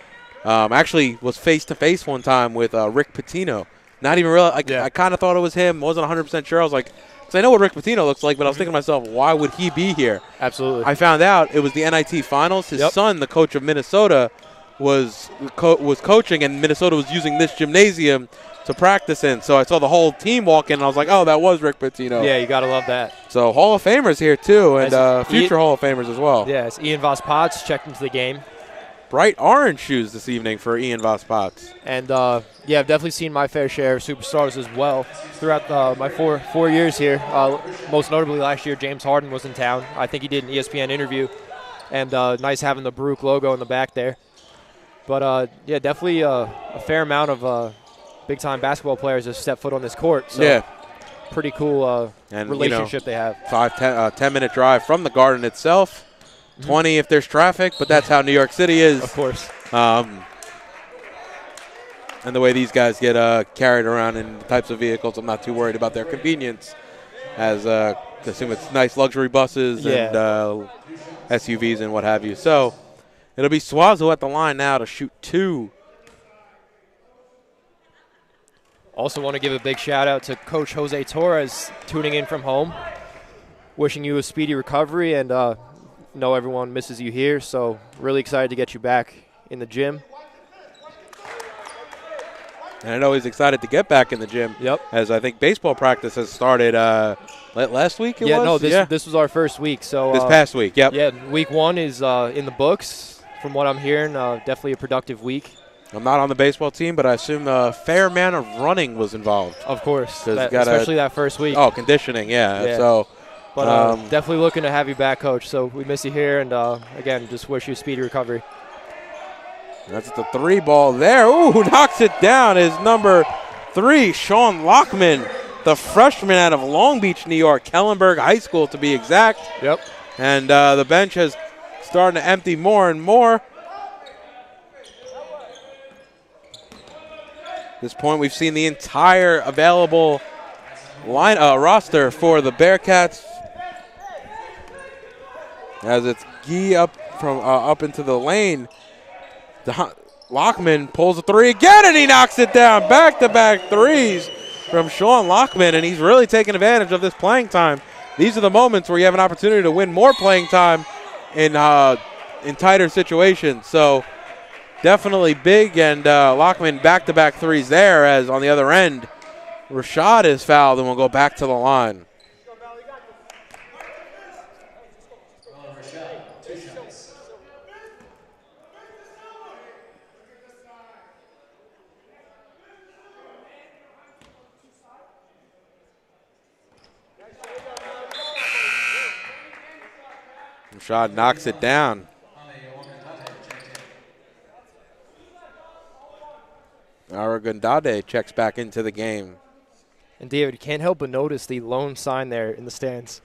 actually was face-to-face one time with Rick Pitino. Not even real. I kind of thought it was him. Wasn't 100% sure. I was like, because I know what Rick Pitino looks like, but I was thinking to myself, why would he be here? Absolutely. I found out it was the NIT Finals. His son, the coach of Minnesota, was coaching, and Minnesota was using this gymnasium to practice in. So I saw the whole team walk in, and I was like, oh, that was Rick Pitino. Yeah, you got to love that. So Hall of Famers here, too, and future Hall of Famers as well. Yes, Ian Voss Potts checked into the game. Bright orange shoes this evening for Ian Voss Potts. And, yeah, I've definitely seen my fair share of superstars as well throughout my four years here. Most notably last year, James Harden was in town. I think he did an ESPN interview. And nice having the Baruch logo in the back there. But, yeah, definitely a fair amount of big-time basketball players have stepped foot on this court. So pretty cool relationship they have. 10-minute drive from the Garden itself. 20 if there's traffic, but that's how New York City is. Of course. And the way these guys get carried around in types of vehicles, I'm not too worried about their convenience. As I assume it's nice luxury buses and SUVs and what have you. So it'll be Suazo at the line now to shoot 2. Also want to give a big shout-out to Coach Jose Torres tuning in from home. Wishing you a speedy recovery, and know everyone misses you here, so really excited to get you back in the gym. And I know he's excited to get back in the gym. Yep. As I think baseball practice has started last week. This was our first week. So this past week, yep. Yeah, week 1 is in the books. From what I'm hearing, definitely a productive week. I'm not on the baseball team, but I assume a fair amount of running was involved. Of course, especially that first week. Oh, conditioning, yeah. So. But definitely looking to have you back, Coach. So we miss you here, and, again, just wish you a speedy recovery. That's the 3 ball there. Ooh, knocks it down is number 3, Sean Lockman, the freshman out of Long Beach, New York, Kellenberg High School to be exact. Yep. And the bench has starting to empty more and more. At this point, we've seen the entire available roster for the Bearcats. As it's Gee up into the lane. Lockman pulls a 3 again, and he knocks it down. Back-to-back threes from Sean Lockman, and he's really taking advantage of this playing time. These are the moments where you have an opportunity to win more playing time in tighter situations. So definitely big, and Lockman back-to-back threes there, as on the other end, Rashad is fouled and will go back to the line. Rashad knocks it down. Aragondade checks back into the game. And David, you can't help but notice the lone sign there in the stands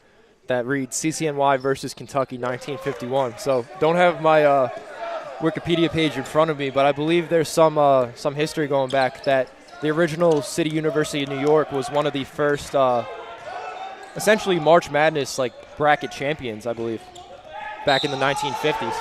that reads CCNY versus Kentucky 1951. So don't have my Wikipedia page in front of me, but I believe there's some history going back that the original City University of New York was one of the first essentially March Madness bracket champions, I believe, back in the 1950s.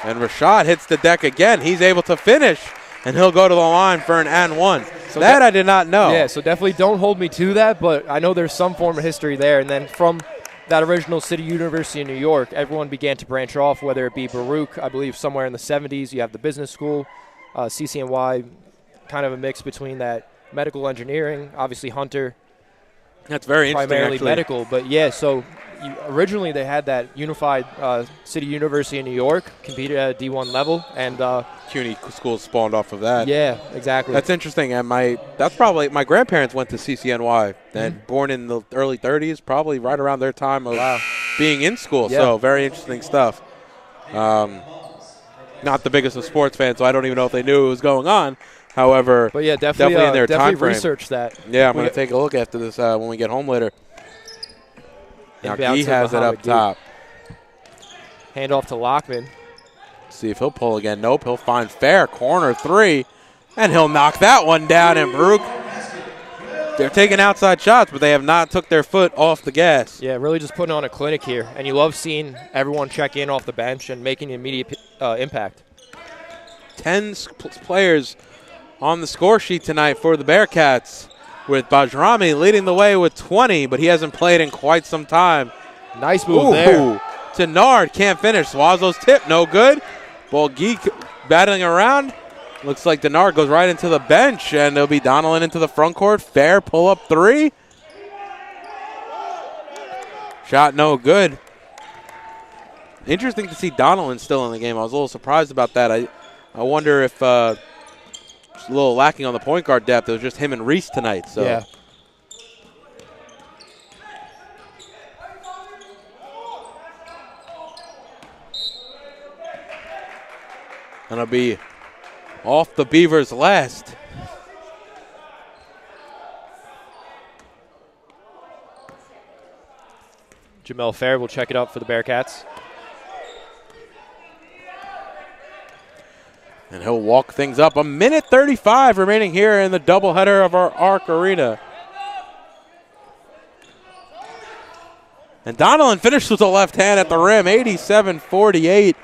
And Rashad hits the deck again. He's able to finish, and he'll go to the line for an and one. So that I did not know. Yeah, so definitely don't hold me to that, but I know there's some form of history there. And then from that original City University of New York, everyone began to branch off, whether it be Baruch, I believe somewhere in the 70s, you have the business school, CCNY, kind of a mix between that medical engineering, obviously Hunter. That's very interesting, primarily actually. medical, but yeah, so originally they had that unified City University of New York, competed at a D1 level, and CUNY schools spawned off of that. Yeah, exactly. That's interesting, and that's probably my grandparents went to CCNY, and born in the early 30s, probably right around their time of being in school. Yeah. So very interesting stuff. Not the biggest of sports fans, so I don't even know if they knew what was going on. However, but yeah, definitely in their time frame. Research that. Yeah, I'm going to take a look after this when we get home later. Now he has it up top. Hand off to Lockman. See if he'll pull again. Nope, he'll find fair. Corner three, and he'll knock that one down. And Baruch, they're taking outside shots, but they have not took their foot off the gas. Yeah, really just putting on a clinic here. And you love seeing everyone check in off the bench and making immediate impact. 10 players on the score sheet tonight for the Bearcats, with Bajrami leading the way with 20, but he hasn't played in quite some time. Nice move there. To Nard, can't finish. Swazo's tip, no good. Bolgeek battling around. Looks like Denard goes right into the bench, and it'll be Donnellan into the front court. Fair pull-up three. Shot no good. Interesting to see Donnellan still in the game. I was a little surprised about that. I wonder if just a little lacking on the point guard depth. It was just him and Reese tonight. So. Yeah. And it'll be off the Beavers last. Jamel Fair will check it up for the Bearcats. And he'll walk things up. A minute 35 remaining here in the doubleheader of our Arc Arena. And Donnellan finished with the left hand at the rim, 87-48.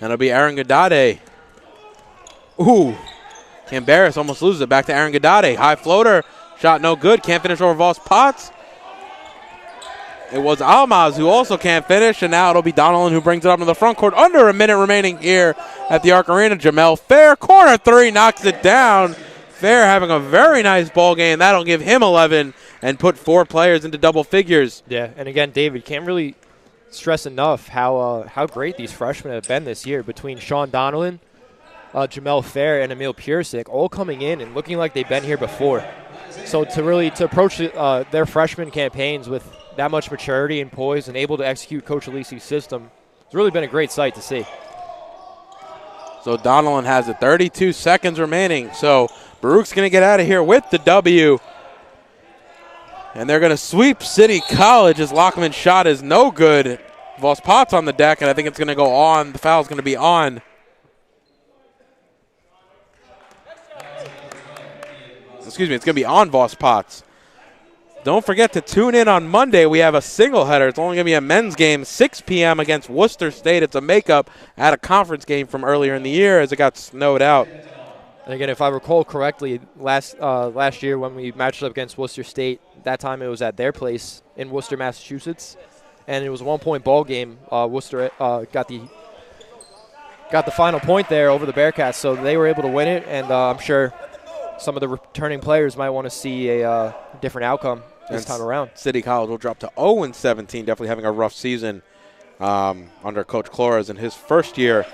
And it'll be Aaron Gadade. Ooh. Cambarras almost loses it. Back to Aaron Gadade. High floater. Shot no good. Can't finish over Voss Potts. It was Almaz who also can't finish. And now it'll be Donnellan who brings it up to the front court. Under a minute remaining here at the Arc Arena. Jamel Fair. Corner three. Knocks it down. Fair having a very nice ball game. That'll give him 11 and put 4 players into double figures. Yeah, and again, David, can't really stress enough how great these freshmen have been this year between Sean Donnellan, Jamel Fair, and Emil Pursic, all coming in and looking like they've been here before. So to approach their freshman campaigns with that much maturity and poise and able to execute Coach Alisi's system, it's really been a great sight to see. So Donnellan has it. 32 seconds remaining. So Baruch's going to get out of here with the W. And they're going to sweep City College as Lockman's shot is no good. Voss Potts on the deck, and I think it's going to go on. The foul's going to be on. Excuse me, it's going to be on Voss Potts. Don't forget to tune in on Monday. We have a single header. It's only going to be a men's game, 6 p.m. against Worcester State. It's a makeup at a conference game from earlier in the year as it got snowed out. And again, if I recall correctly, last year when we matched up against Worcester State, that time it was at their place in Worcester, Massachusetts, and it was a 1-point ball game. Worcester got the final point there over the Bearcats, so they were able to win it, and I'm sure some of the returning players might want to see a different outcome this time around. City College will drop to 0-17, definitely having a rough season under Coach Clores in his first year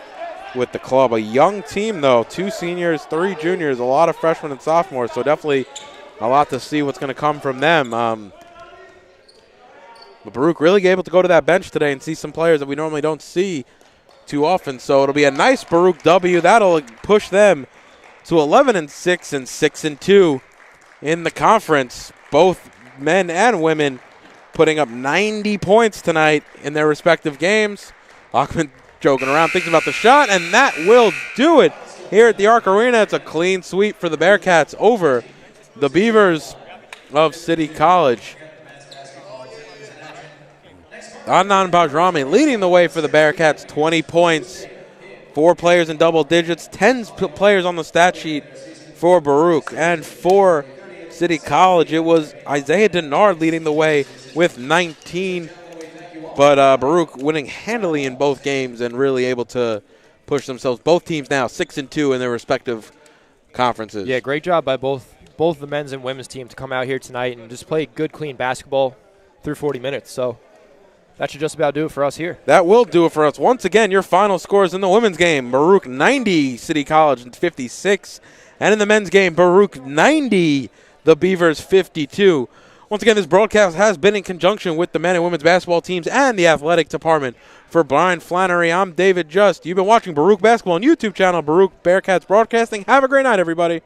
with the club. A young team, though, 2 seniors, 3 juniors, a lot of freshmen and sophomores, so definitely a lot to see what's going to come from them. But Baruch really able to go to that bench today and see some players that we normally don't see too often. So it'll be a nice Baruch W. That'll push them to 11-6 and 6-2 in the conference. Both men and women putting up 90 points tonight in their respective games. Achman joking around, thinking about the shot, and that will do it here at the Arc Arena. It's a clean sweep for the Bearcats over the Beavers of City College. Adnan Bajrami leading the way for the Bearcats, 20 points, 4 players in double digits, 10 players on the stat sheet for Baruch. And for City College, it was Isaiah Denard leading the way with 19, but Baruch winning handily in both games and really able to push themselves. Both teams now 6-2 in their respective conferences. Yeah, great job by both the men's and women's team to come out here tonight and just play good, clean basketball through 40 minutes. So that should just about do it for us here. That will do it for us. Once again, your final scores in the women's game, Baruch 90, City College 56. And in the men's game, Baruch 90, the Beavers 52. Once again, this broadcast has been in conjunction with the men and women's basketball teams and the athletic department. For Brian Flannery, I'm David Just. You've been watching Baruch Basketball on YouTube channel, Baruch Bearcats Broadcasting. Have a great night, everybody.